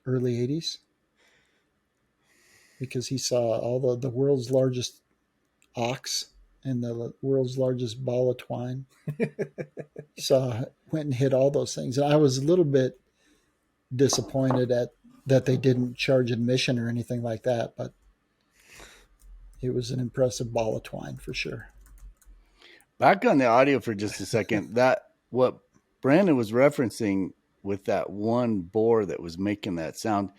early 80s, because he saw all the world's largest ox and the world's largest ball of twine. Went and hit all those things. And I was a little bit disappointed at that they didn't charge admission or anything like that, but it was an impressive ball of twine for sure. Back on the audio for just a second, that what Brandon was referencing with that one boar that was making that sound,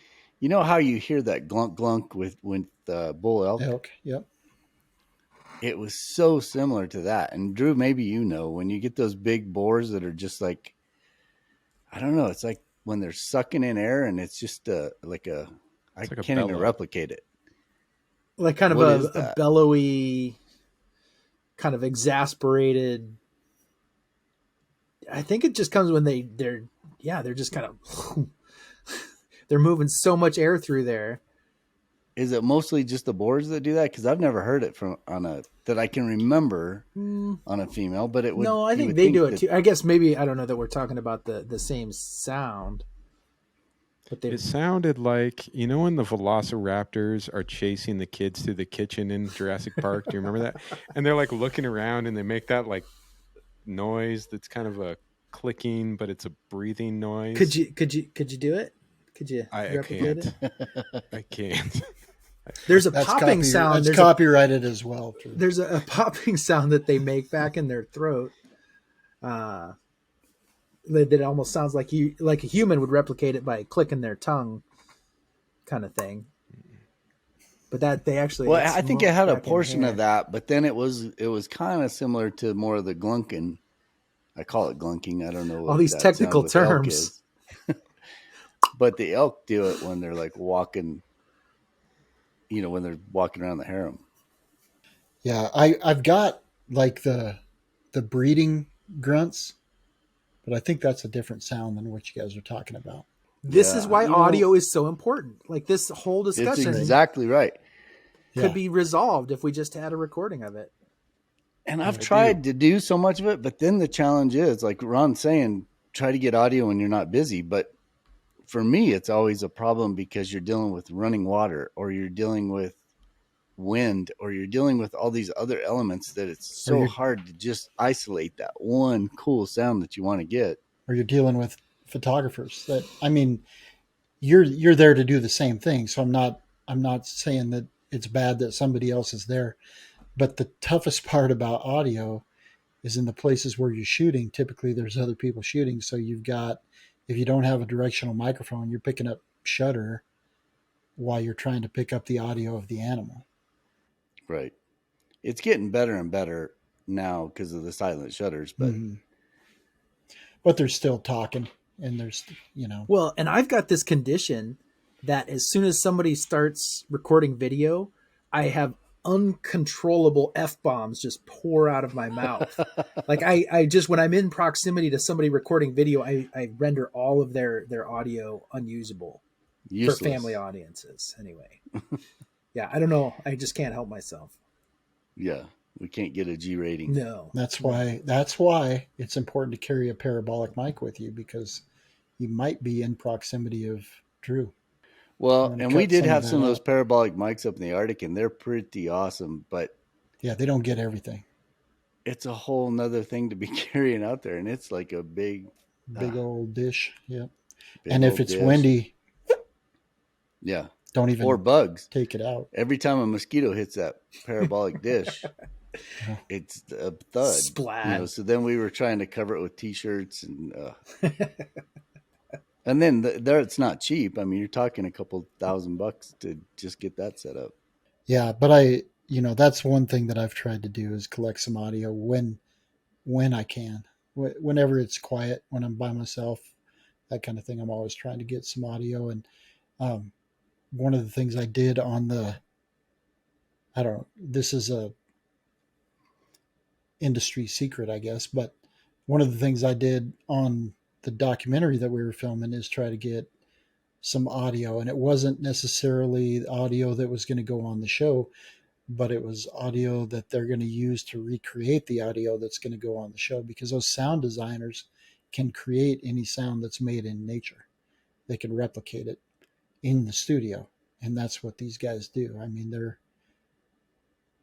you know how you hear that glunk glunk with bull elk? Yep. It was so similar to that. And Drew, maybe when you get those big boars that are just like, I don't know, it's like when they're sucking in air and it's just I can't even replicate it. Like kind of a bellowy, kind of exasperated. I think it just comes when they're just kind of they're moving so much air through there. Is it mostly just the boars that do that? Because I've never heard it that I can remember on a female, but it would. No, I think they do it too. I guess maybe, I don't know that we're talking about the same sound. But it sounded like, when the velociraptors are chasing the kids through the kitchen in Jurassic Park. Do you remember that? And they're like looking around and they make that like noise that's kind of a clicking, but it's a breathing noise. Could you do it? Could you replicate it? I can't. There's a popping sound. That's copyrighted as well. There's a popping sound that they make back in their throat. That almost sounds like a human would replicate it by clicking their tongue, kind of thing. But that they actually. Well, I think it had a portion of that, but then it was kind of similar to more of the glunking. I call it glunking. I don't know all these technical terms. But the elk do it when they're like walking, when they're walking around the harem. Yeah, I've got like the breeding grunts, but I think that's a different sound than what you guys are talking about. This is why audio is so important. Like this whole discussion. It's exactly right. Could be resolved if we just had a recording of it. And I've tried to do so much of it, but then the challenge is, like Ron's saying, try to get audio when you're not busy. But for me, it's always a problem because you're dealing with running water, or you're dealing with wind, or you're dealing with all these other elements that it's so hard to just isolate that one cool sound that you want to get. Or you're dealing with photographers that, you're there to do the same thing. So I'm not saying that it's bad that somebody else is there, but the toughest part about audio is in the places where you're shooting. Typically there's other people shooting. So if you don't have a directional microphone, you're picking up shutter while you're trying to pick up the audio of the animal. Right. It's getting better and better now because of the silent shutters, but But they're still talking, and there's, Well, and I've got this condition that as soon as somebody starts recording video, I have uncontrollable F-bombs just pour out of my mouth. Like I just, when I'm in proximity to somebody recording video, I render all of their audio unusable useless. for family audiences anyway. Yeah, I don't know. I just can't help myself. Yeah, we can't get a G rating. No. that's why it's important to carry a parabolic mic with you, because you might be in proximity of Drew. Well, and we did have some of those out. parabolic mics up in the Arctic, and they're pretty awesome, but Yeah, they don't get everything. it's a whole nother thing to be carrying out there, and it's like a big Old dish. Yeah. big And if old it's dish. windy, Yeah, don't even or bugs. take it out. Every time a mosquito hits that parabolic dish, it's a thud. Splat. So then we were trying to cover it with T-shirts, and then there it's not cheap. I mean, you're talking a couple $1,000 to just get that set up. Yeah, but that's one thing that I've tried to do is collect some audio when I can. Whenever it's quiet, when I'm by myself, that kind of thing. I'm always trying to get some audio. And one of the things I did on I don't know, this is a industry secret, I guess, but one of the things I did on the documentary that we were filming is try to get some audio. And it wasn't necessarily audio that was going to go on the show, but it was audio that they're going to use to recreate the audio that's going to go on the show, because those sound designers can create any sound that's made in nature. They can replicate it in the studio. And that's what these guys do. I mean, they're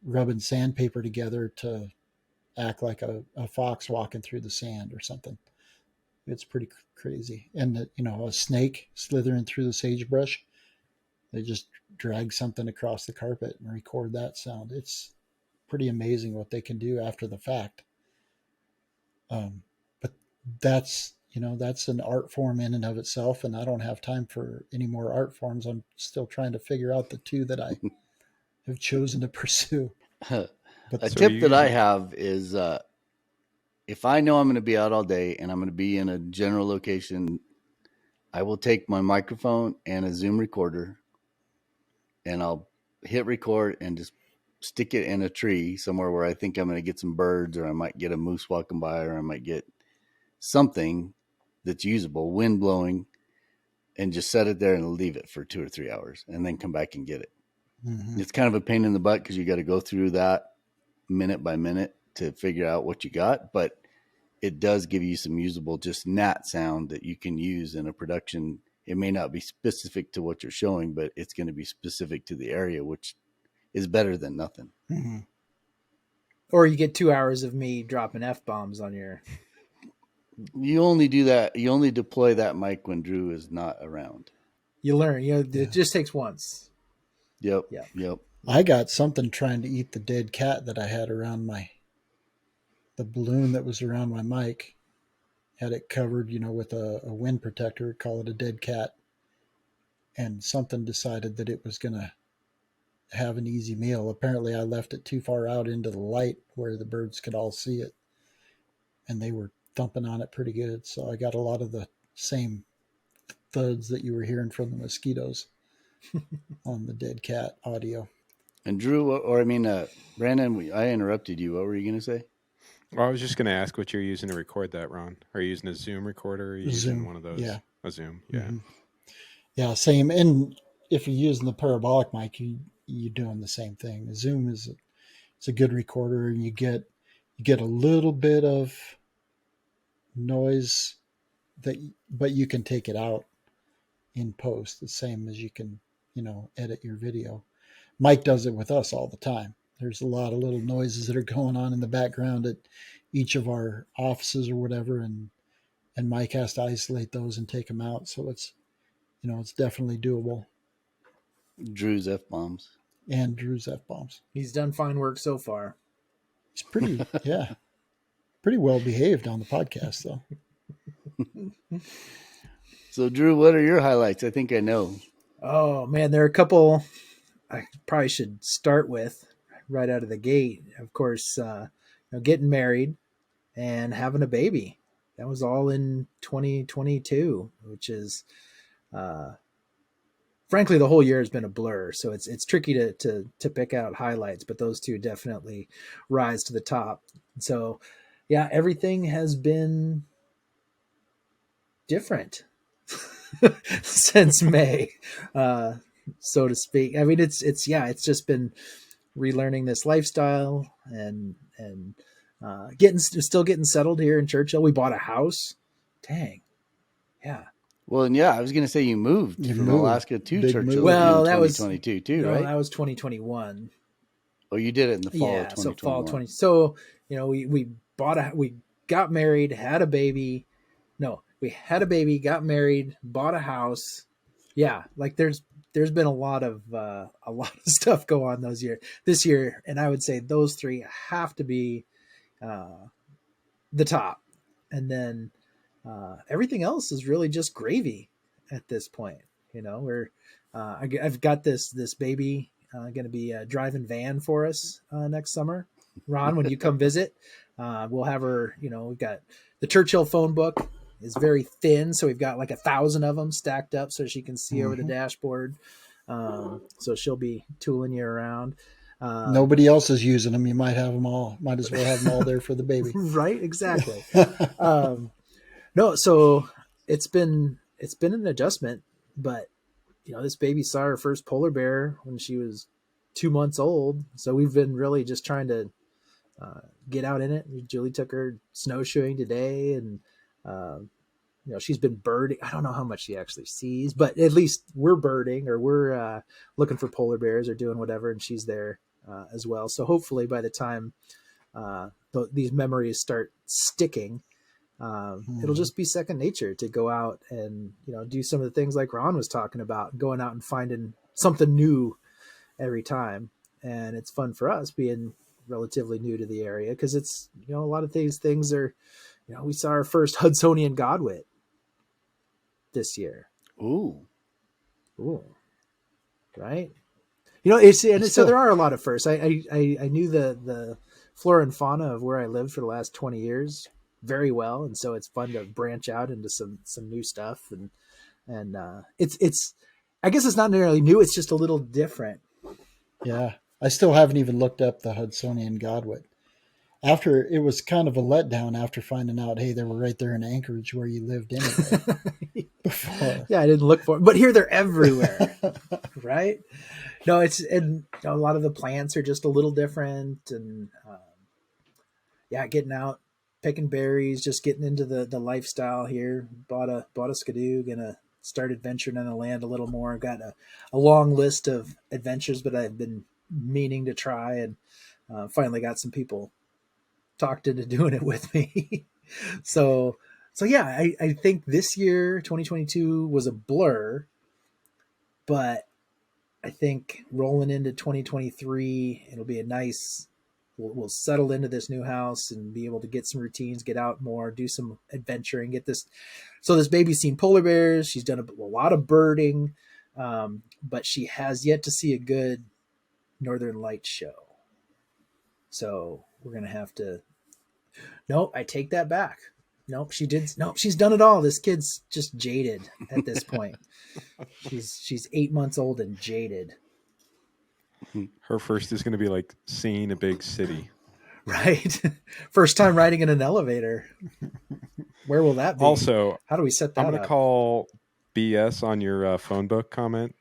rubbing sandpaper together to act like a fox walking through the sand or something. It's pretty crazy. And, a snake slithering through the sagebrush, they just drag something across the carpet and record that sound. It's pretty amazing what they can do after the fact. But that's an art form in and of itself, and I don't have time for any more art forms. I'm still trying to figure out the two that I have chosen to pursue. But a tip that I have is if I know I'm going to be out all day and I'm going to be in a general location, I will take my microphone and a Zoom recorder, and I'll hit record and just stick it in a tree somewhere where I think I'm going to get some birds, or I might get a moose walking by, or I might get something that's usable, wind blowing, and just set it there and leave it for 2 or 3 hours and then come back and get it. Mm-hmm. It's kind of a pain in the butt because you got to go through that minute by minute to figure out what you got, but it does give you some usable just gnat sound that you can use in a production. It may not be specific to what you're showing, but it's going to be specific to the area, which is better than nothing. Mm-hmm. Or you get 2 hours of me dropping F-bombs on your... You only do that. You only deploy that mic when Drew is not around. You learn. It just takes once. Yep. I got something trying to eat the dead cat that I had around the balloon that was around my mic. Had it covered, with a wind protector, call it a dead cat. And something decided that it was going to have an easy meal. Apparently I left it too far out into the light where the birds could all see it. And they were thumping on it pretty good. So I got a lot of the same thuds that you were hearing from the mosquitoes on the dead cat audio. And Drew, Brandon, I interrupted you. What were you going to say? Well, I was just going to ask what you're using to record that, Ron. Are you using a Zoom recorder, or are you using one of those? Yeah. A Zoom, yeah. Mm-hmm. Yeah, same. And if you're using the parabolic mic, you're doing the same thing. The Zoom it's a good recorder, and you get a little bit of noise but you can take it out in post, the same as you can, edit your video. Mike does it with us all the time. There's a lot of little noises that are going on in the background at each of our offices or whatever, and Mike has to isolate those and take them out. So it's definitely doable. Drew's F-bombs. And Drew's F-bombs. He's done fine work so far. He's pretty well behaved on the podcast, though. So, Drew, what are your highlights? I think I know. Oh, man, there are a couple I probably should start with. right out of the gate. Of course, getting married and having a baby. That was all in 2022, which is, frankly, the whole year has been a blur. So it's tricky to pick out highlights, but those two definitely rise to the top. So, yeah, everything has been different since May, so to speak. I mean, it's just been relearning this lifestyle and still getting settled here in Churchill. We bought a house. Dang, yeah. Well, and I was going to say you moved from Alaska to Big Churchill move. Well, in that was 2022 too, no, right? that was 2021. Oh, you did it in the fall of 2021. So fall 20. So we got married, had a baby. No, we had a baby, got married, bought a house. Yeah, like there's been a lot of stuff go on this year, and I would say those three have to be the top, and then everything else is really just gravy at this point. I've got this baby going to be a driving van for us next summer. Ron, when you come visit, we'll have her. We've got the Churchill phone book is very thin, so we've got like 1,000 of them stacked up so she can see over the dashboard. So she'll be tooling you around. Nobody else is using them. You might have them all. Might as well have them all there for the baby. Right? Exactly. No, so it's been an adjustment, but this baby saw her first polar bear when she was 2 months old. So we've been really just trying to get out in it. Julie took her snowshoeing today, and she's been birding. I don't know how much she actually sees, but at least we're birding, or we're looking for polar bears or doing whatever, and she's there as well. So hopefully by the time these memories start sticking, it'll just be second nature to go out and do some of the things like Ron was talking about, going out and finding something new every time. And it's fun for us being relatively new to the area, because it's a lot of these things are, we saw our first Hudsonian godwit this year. Ooh, right. So there are a lot of firsts. I knew the flora and fauna of where I lived for the last 20 years very well, and so it's fun to branch out into some new stuff, and it's I guess it's not nearly new, it's just a little different. Yeah, I still haven't even looked up the Hudsonian godwit. After it was kind of a letdown after finding out, hey, they were right there in Anchorage where you lived anyway. Before. Yeah, I didn't look for it, but here they're everywhere, right? No, and a lot of the plants are just a little different, and getting out, picking berries, just getting into the lifestyle here. Bought a skidoo, gonna start adventuring on the land a little more. I've got a long list of adventures, but I've been meaning to try, and finally got some people talked into doing it with me. so yeah, I think this year 2022 was a blur, but I think rolling into 2023 it'll be a nice, we'll settle into this new house and be able to get some routines, get out more, do some adventuring, get this. So this baby's seen polar bears, she's done a lot of birding, but she has yet to see a good Northern Lights show. So we're going to have to, no, I take that back. Nope, she's done it all. This kid's just jaded at this point. She's 8 months old and jaded. Her first is going to be like seeing a big city. Right. First time riding in an elevator. Where will that be? Also, how do we set that I'm up? going to call BS on your phone book comment.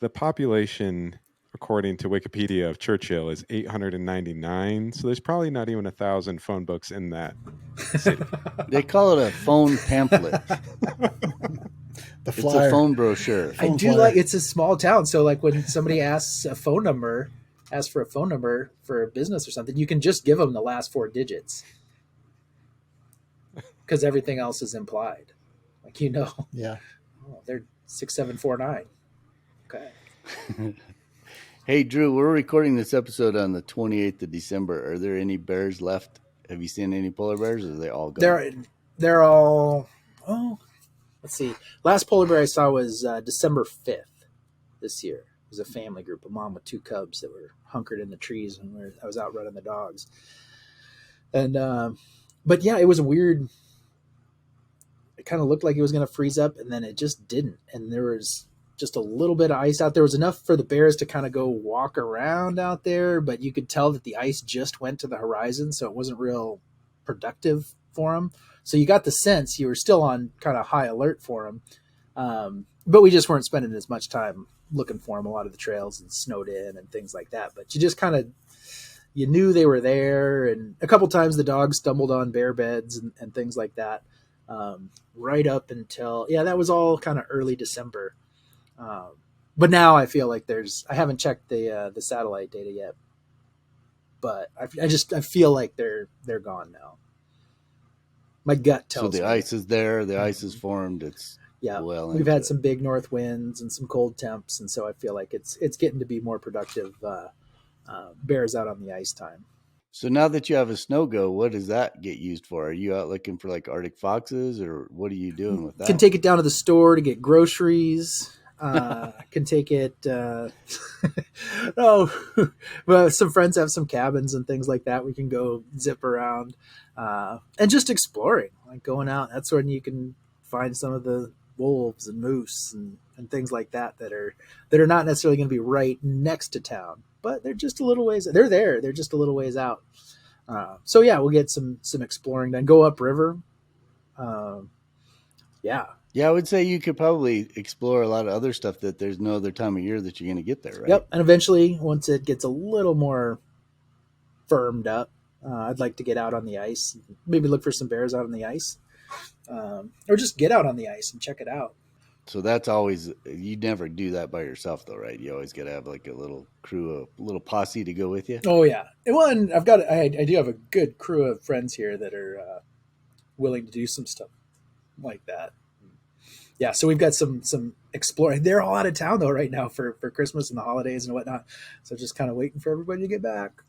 The population, according to Wikipedia, of Churchill is 899. So there's probably not even 1,000 phone books in that city. They call it a phone pamphlet. The flyer. It's a phone brochure. I do flyer. Like, it's a small town. So like when somebody asks for a phone number for a business or something, you can just give them the last 4 digits, because everything else is implied. Like, yeah. Oh, they're 6749. Okay. Hey, Drew, we're recording this episode on the 28th of December. Are there any bears left? Have you seen any polar bears, or are they all gone? They're all, let's see. Last polar bear I saw was December 5th this year. It was a family group, a mom with 2 cubs that were hunkered in the trees, and I was out running the dogs. And but yeah, it was a weird. It kind of looked like it was going to freeze up, and then it just didn't. And there was just a little bit of ice out there. It was enough for the bears to kind of go walk around out there, but you could tell that the ice just went to the horizon, so it wasn't real productive for them. So you got the sense you were still on kind of high alert for them, but we just weren't spending as much time looking for them. A lot of the trails and snowed in and things like that. But you just kind of you knew they were there, and a couple times the dogs stumbled on bear beds and things like that. Right up until that was all kind of early December. But now I feel like I haven't checked the satellite data yet, but I feel like they're gone now. My gut tells me. So the ice is there, the ice is formed. It's we've had some big north winds and some cold temps, and so I feel like it's getting to be more productive bears out on the ice time. So now that you have a snow go, what does that get used for? Are you out looking for like Arctic foxes, or what are you doing with that? Can take it down to the store to get groceries. Can take it. Well, some friends have some cabins and things like that. We can go zip around and just exploring, like going out. That's when you can find some of the wolves and moose and things like that that are not necessarily going to be right next to town, but they're just a little ways. They're there. They're just a little ways out. So yeah, we'll get some exploring done. Go upriver. Yeah, I would say you could probably explore a lot of other stuff that there's no other time of year that you're going to get there, right? Yep, and eventually, once it gets a little more firmed up, I'd like to get out on the ice, maybe look for some bears out on the ice, or just get out on the ice and check it out. So that's always, you never do that by yourself though, right? You always got to have like a little crew, a little posse to go with you. Oh yeah, and I do have a good crew of friends here that are willing to do some stuff like that. Yeah, so we've got some exploring. They're all out of town though right now for Christmas and the holidays and whatnot. So just kind of waiting for everybody to get back.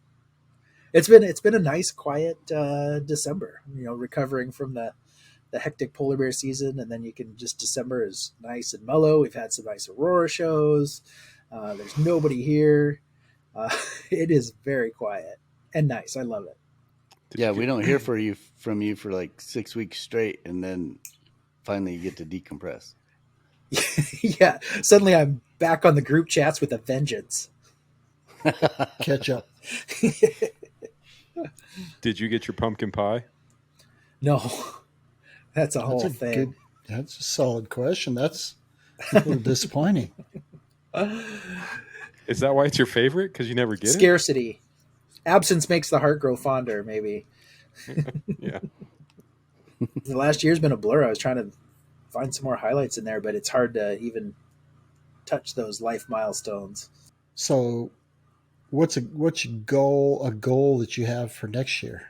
It's been a nice, quiet December. Recovering from the hectic polar bear season, and then December is nice and mellow. We've had some nice Aurora shows. There's nobody here. It is very quiet and nice. I love it. Yeah, we don't hear from you for like 6 weeks straight, and then finally you get to decompress. Yeah, suddenly I'm back on the group chats with a vengeance. Catch up. Did you get your pumpkin pie? No, that's a whole thing. That's a solid question. That's a little disappointing. Is that why it's your favorite? Because you never get Scarcity. Absence makes the heart grow fonder, maybe. Yeah. The last year's been a blur. I was trying to find some more highlights in there, but it's hard to even touch those life milestones. So what's a goal that you have for next year?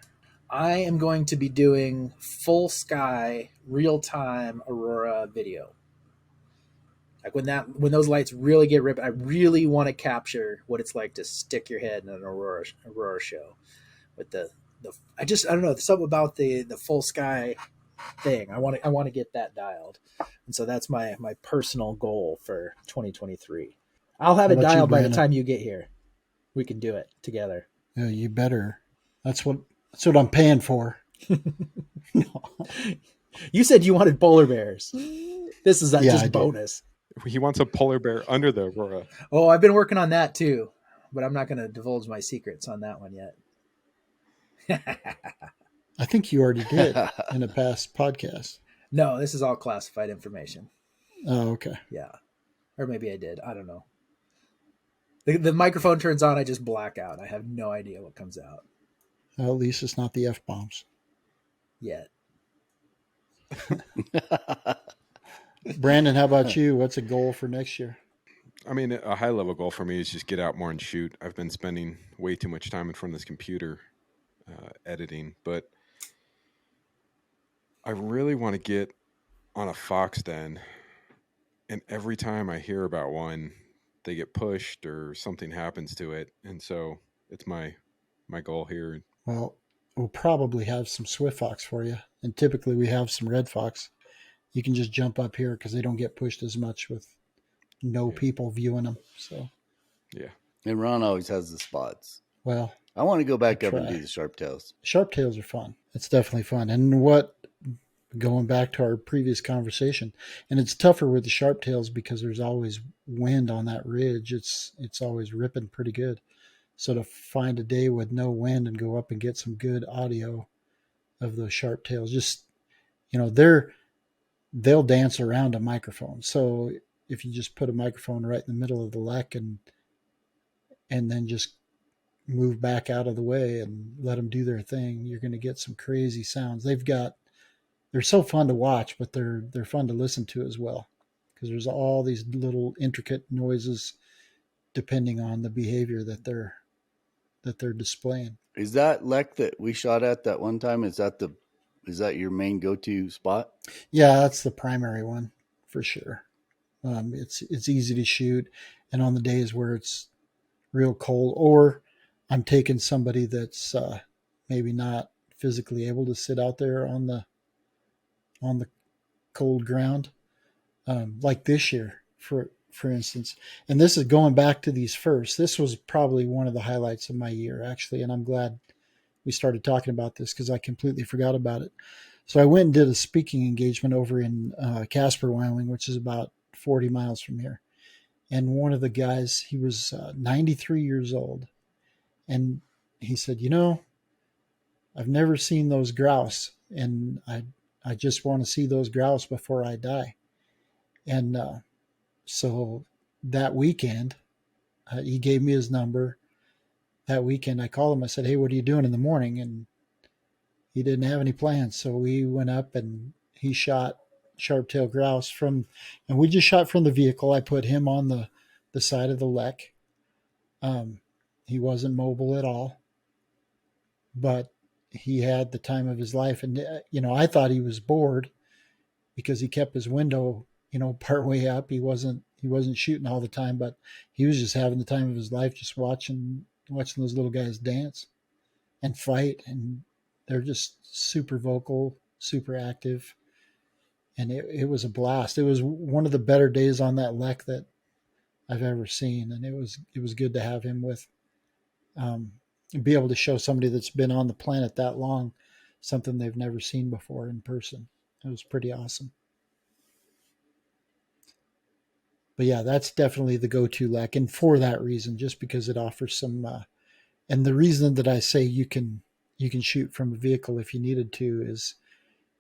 I am going to be doing full sky, real-time Aurora video. Like when those lights really get ripped, I really want to capture what it's like to stick your head in an Aurora show with I don't know, something about the full sky thing. I want to get that dialed. And so that's my personal goal for 2023. I'll have it dialed by the time you get here. We can do it together. Yeah, you better. That's what I'm paying for. No. You said you wanted polar bears. This is just bonus. He wants a polar bear under the Aurora. Oh, I've been working on that too, but I'm not going to divulge my secrets on that one yet. I think you already did in a past podcast. No, this is all classified information. Oh, okay. Yeah. Or maybe I did. I don't know. The microphone turns on, I just black out. I have no idea what comes out. Well, at least it's not the F-bombs. Yet. Brandon, how about you? What's a goal for next year? I mean, a high-level goal for me is just get out more and shoot. I've been spending way too much time in front of this computer editing, but I really want to get on a fox den, and every time I hear about one, they get pushed or something happens to it, and so it's my goal here. Well, we'll probably have some swift fox for you, and typically we have some red fox. You can just jump up here because they don't get pushed as much with no people viewing them. So Yeah. And Ron always has the spots. Well, I want to go back up and try. do the sharp tails. Sharp tails are fun. It's definitely fun. And what, going back to our previous conversation, and it's tougher with the sharp tails because there's always wind on that ridge. It's always ripping pretty good. So to find a day with no wind and go up and get some good audio of those sharp tails, just they'll dance around a microphone. So if you just put a microphone right in the middle of the lek and then just move back out of the way and let them do their thing, you're going to get some crazy sounds. They're so fun to watch, but they're fun to listen to as well because there's all these little intricate noises depending on the behavior that they're displaying. Is that lek that we shot at that one time? Is that your main go-to spot? Yeah, that's the primary one for sure. It's easy to shoot, and on the days where it's real cold, or I'm taking somebody that's maybe not physically able to sit out there on the cold ground, like this year, for instance. And this is going back to these first. This was probably one of the highlights of my year, actually, and I'm glad we started talking about this because I completely forgot about it. So I went and did a speaking engagement over in Casper, Wyoming, which is about 40 miles from here. And one of the guys, he was 93 years old, and he said, I've never seen those grouse, and I just want to see those grouse before I die. And so that weekend, he gave me his number. That weekend, I called him. I said, "Hey, what are you doing in the morning?" And he didn't have any plans, so we went up and he shot sharp-tailed grouse and we just shot from the vehicle. I put him on the side of the lek. He wasn't mobile at all, but he had the time of his life. And I thought he was bored because he kept his window, part way up. He wasn't shooting all the time, but he was just having the time of his life, just watching those little guys dance and fight. And they're just super vocal, super active. And it was a blast. It was one of the better days on that lek that I've ever seen. And it was good to have him with, be able to show somebody that's been on the planet that long something they've never seen before in person. It was pretty awesome. But yeah, that's definitely the go-to lek, and for that reason, just because it offers some. And the reason that I say you can shoot from a vehicle if you needed to is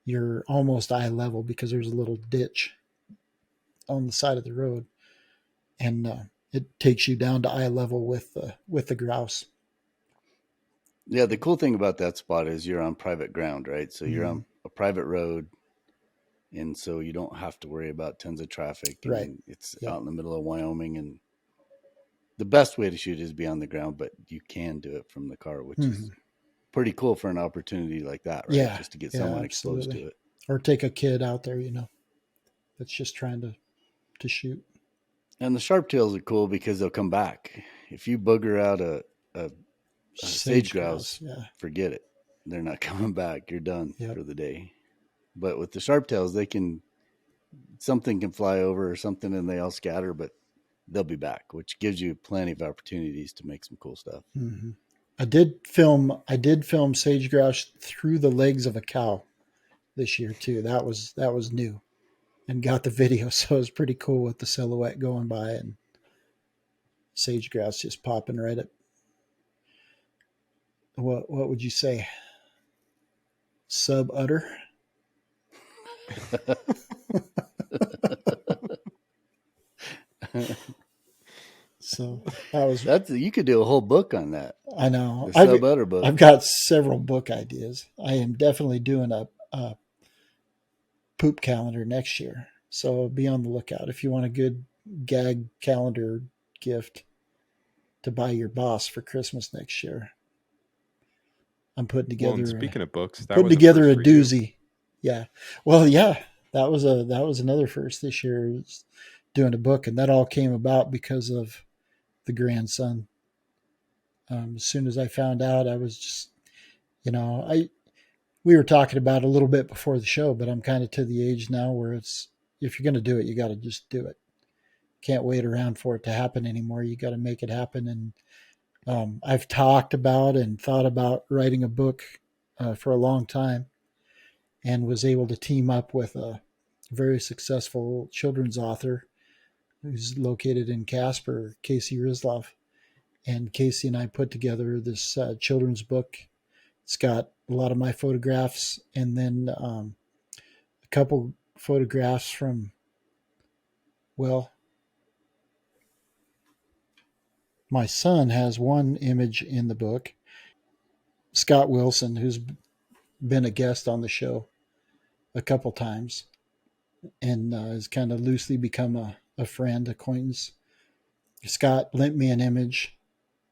you're almost eye level because there's a little ditch on the side of the road, and it takes you down to eye level with the grouse. Yeah, the cool thing about that spot is you're on private ground, right? So you're on a private road, and so you don't have to worry about tons of traffic. And Right. it's Yep. out in the middle of Wyoming, and the best way to shoot is be on the ground, but you can do it from the car, which is pretty cool for an opportunity like that, right? Yeah. Just to get someone Absolutely. exposed to it. Or take a kid out there, that's just trying to shoot. And the sharp tails are cool because they'll come back. If you booger out a sage grouse, forget it. They're not coming back. You're done for the day. But with the sharp tails, something can fly over or something and they all scatter, but they'll be back, which gives you plenty of opportunities to make some cool stuff. Mm-hmm. I did film sage grouse through the legs of a cow this year too. That was new, and got the video, so it was pretty cool with the silhouette going by and sage grouse just popping right at. What would you say? Sub udder. So you could do a whole book on that. I know. The sub udder book. I've got several book ideas. I am definitely doing a poop calendar next year, so be on the lookout if you want a good gag calendar gift to buy your boss for Christmas next year. I'm putting together. Well, speaking of books, putting together a doozy. Yeah. Well, yeah, that was another first this year, doing a book, and that all came about because of the grandson. As soon as I found out, I was just, we were talking about it a little bit before the show, but I'm kind of to the age now where it's, if you're going to do it, you got to just do it. can't wait around for it to happen anymore. You got to make it happen. And I've talked about and thought about writing a book for a long time, and was able to team up with a very successful children's author who's located in Casper, Casey Rizlov. And Casey and I put together this children's book. It's got a lot of my photographs, and then a couple photographs from, well, my son has one image in the book. Scott Wilson, who's been a guest on the show a couple times, and has kind of loosely become a friend, acquaintance. Scott lent me an image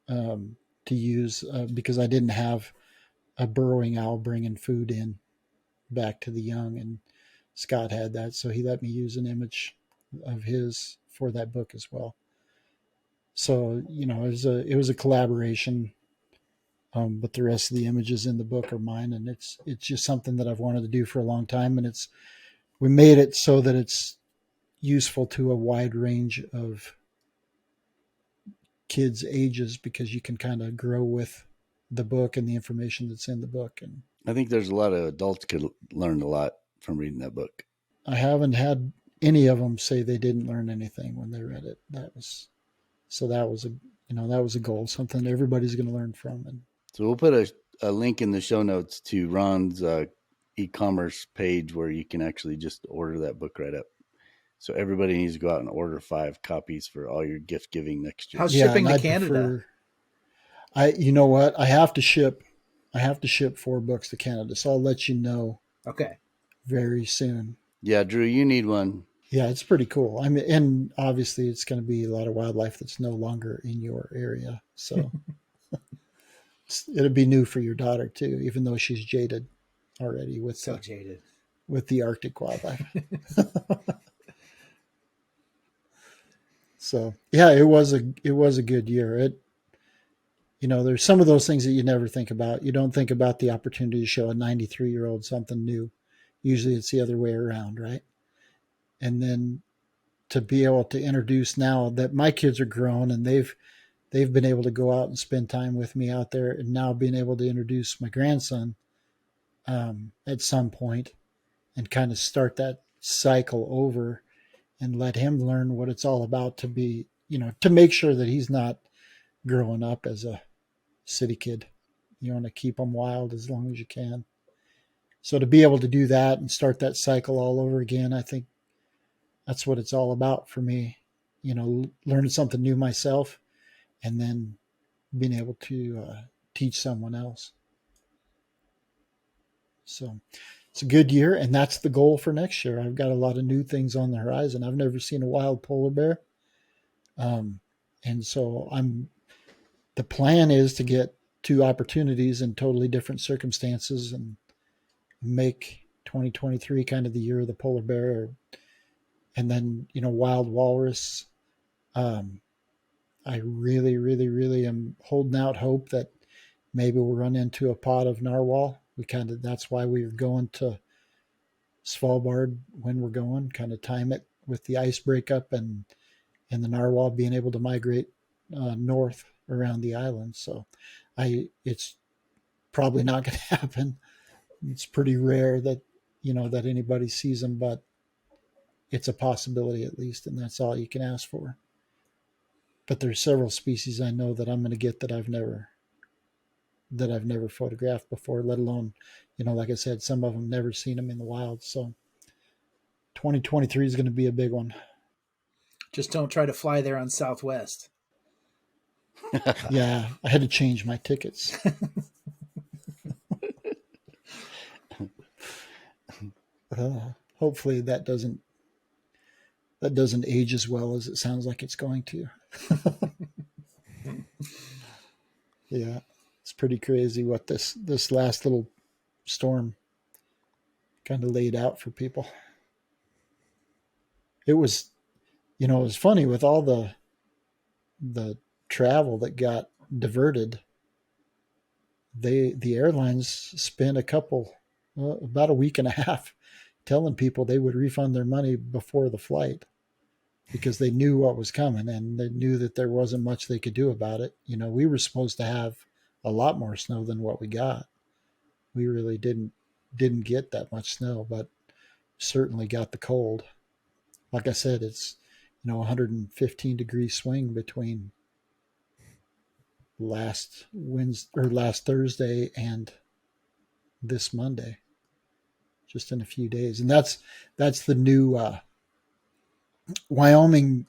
to use because I didn't have a burrowing owl bringing food in back to the young, and Scott had that, so he let me use an image of his for that book as well. So it was a collaboration, but the rest of the images in the book are mine, and it's just something that I've wanted to do for a long time, and we made it so that it's useful to a wide range of kids' ages, because you can kind of grow with the book and the information that's in the book. And I think there's a lot of adults could learn a lot from reading that book. I haven't had any of them say they didn't learn anything when they read it. That was a goal, something everybody's going to learn from. And so we'll put a link in the show notes to Ron's e-commerce page where you can actually just order that book right up. So everybody needs to go out and order 5 copies for all your gift giving next year. How's shipping to Canada? You know what? I have to ship 4 books to Canada, so I'll let you know. Okay. Very soon. Yeah, Drew, you need one. Yeah, it's pretty cool. I mean, and obviously it's going to be a lot of wildlife that's no longer in your area. So it'll be new for your daughter too, even though she's jaded already with the Arctic wildlife. So yeah, it was a good year. There's some of those things that you never think about. You don't think about the opportunity to show a 93-year-old something new. Usually it's the other way around, right? And then to be able to introduce, now that my kids are grown and they've been able to go out and spend time with me out there, and now being able to introduce my grandson at some point and kind of start that cycle over and let him learn what it's all about, to be, to make sure that he's not growing up as a city kid. You want to keep him wild as long as you can. So to be able to do that and start that cycle all over again, I think that's what it's all about for me. Learning something new myself, and then being able to teach someone else. So it's a good year, and that's the goal for next year. I've got a lot of new things on the horizon. I've never seen a wild polar bear. And so the plan is to get 2 opportunities in totally different circumstances and make 2023 kind of the year of the polar bear. And then, wild walrus. I really, really, really am holding out hope that maybe we'll run into a pod of narwhal. That's why we're going to Svalbard when we're going, kind of time it with the ice breakup and the narwhal being able to migrate north around the island. So it's probably not going to happen. It's pretty rare that anybody sees them, but it's a possibility at least, and that's all you can ask for. But there's several species I know that I'm going to get that I've never photographed before, let alone, like I said, some of them never seen them in the wild. So 2023 is going to be a big one. Just don't try to fly there on Southwest. Yeah, I had to change my tickets. Hopefully that doesn't age as well as it sounds like it's going to. Yeah, it's pretty crazy what this last little storm kind of laid out for people. It was, it was funny with all the travel that got diverted. The airlines spent about a week and a half telling people they would refund their money before the flight. because they knew what was coming and they knew that there wasn't much they could do about it. We were supposed to have a lot more snow than what we got. We really didn't get that much snow, but certainly got the cold. Like I said, it's 115-degree swing between last Thursday and this Monday, just in a few days. And that's the new Wyoming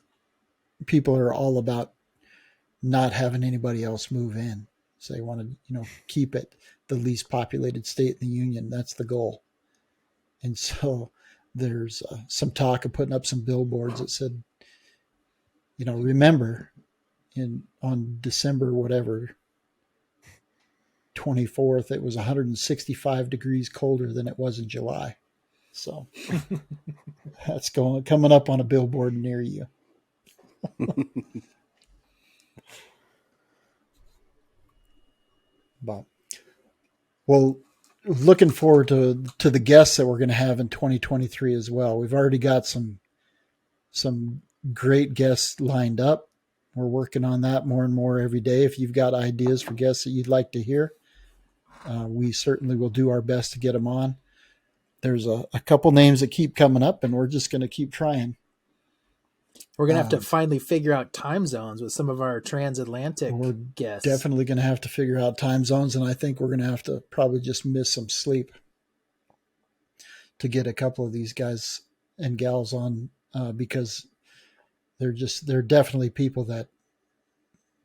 people are all about not having anybody else move in. So they want to, keep it the least populated state in the union. That's the goal. And so there's some talk of putting up some billboards that said, remember on December, whatever, 24th, it was 165 degrees colder than it was in July. So that's coming up on a billboard near you. But, well, looking forward to the guests that we're going to have in 2023 as well. We've already got some great guests lined up. We're working on that more and more every day. If you've got ideas for guests that you'd like to hear, we certainly will do our best to get them on. There's a couple names that keep coming up, and we're just going to keep trying. We're going to have to finally figure out time zones with some of our transatlantic guests. Definitely going to have to figure out time zones, and I think we're going to have to probably just miss some sleep to get a couple of these guys and gals on, because they're definitely people that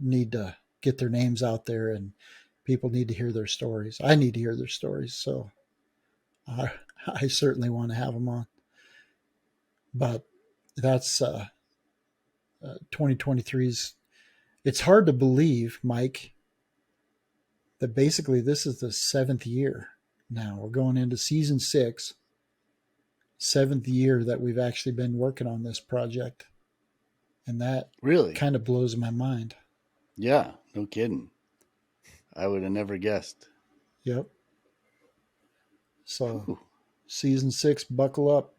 need to get their names out there, and people need to hear their stories. I need to hear their stories, so I certainly want to have them on. But that's 2023's. It's hard to believe, Mike, that basically this is the 7th year now. We're going into season 6, 7th year that we've actually been working on this project. And that really kind of blows my mind. Yeah, no kidding. I would have never guessed. Yep. So, season 6, buckle up,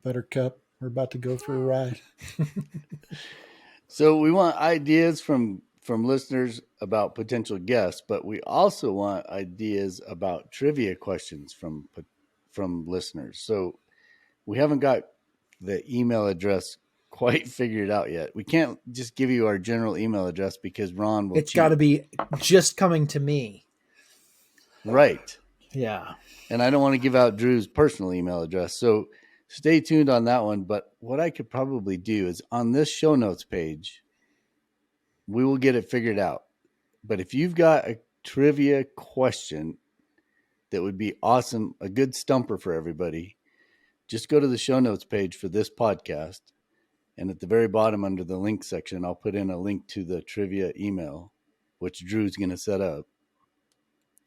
Buttercup. We're about to go for a ride. So we want ideas from listeners about potential guests, but we also want ideas about trivia questions from listeners. So we haven't got the email address quite figured out yet. We can't just give you our general email address because Ron will. It's got to be just coming to me. Right. Yeah. And I don't want to give out Drew's personal email address. So stay tuned on that one. But what I could probably do is on this show notes page, we will get it figured out. But if you've got a trivia question that would be awesome, a good stumper for everybody, just go to the show notes page for this podcast. And at the very bottom under the link section, I'll put in a link to the trivia email, which Drew's going to set up.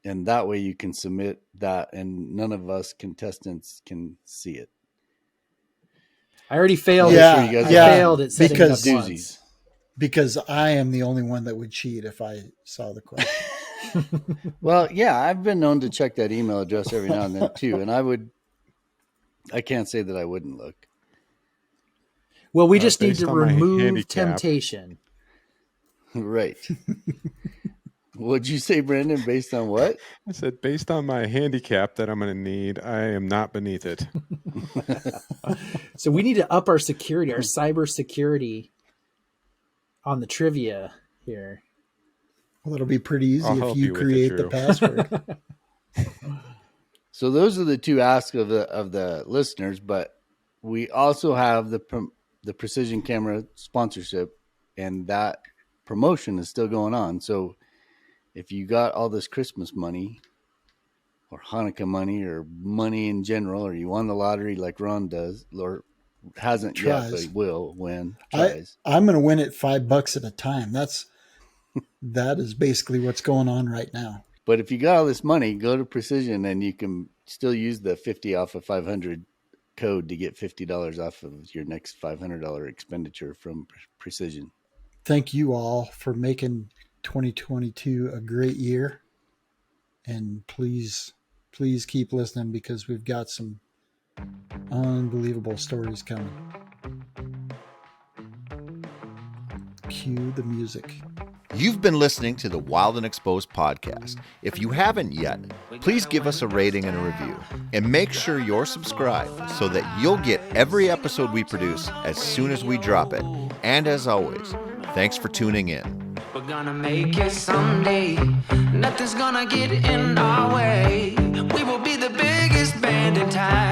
And that way you can submit that and none of us contestants can see it. I already failed. Yeah, I failed at setting it up doozies. once. Because I am the only one that would cheat if I saw the question. Well, yeah, I've been known to check that email address every now and then too. And I can't say that I wouldn't look. Well, we just need to on my remove handicap. temptation. Right. What'd you say, Brandon? Based on what? I said, based on my handicap that I'm going to need, I am not beneath it. So we need to up our security, our cyber security on the trivia here. Well, it'll be pretty easy I'll if help you you with it, create the Drew. password. So those are the two asks of the listeners, but we also have the Precision Camera sponsorship, and that promotion is still going on. So if you got all this Christmas money or Hanukkah money or money in general, or you won the lottery like Ron does, or hasn't yet, but he will win. Tries. I'm going to win it $5 at a time. That is basically what's going on right now. But if you got all this money, go to Precision and you can still use the 50 off of 500 code to get $50 off of your next $500 expenditure from Precision. Thank you all for making 2022 a great year. And please keep listening because we've got some unbelievable stories coming. Cue the music. You've been listening to the Wild and Exposed podcast. If you haven't yet, please give us a rating and a review. And make sure you're subscribed so that you'll get every episode we produce as soon as we drop it. And as always, thanks for tuning in. We're gonna make it someday. Nothing's gonna get in our way. We will be the biggest band in town.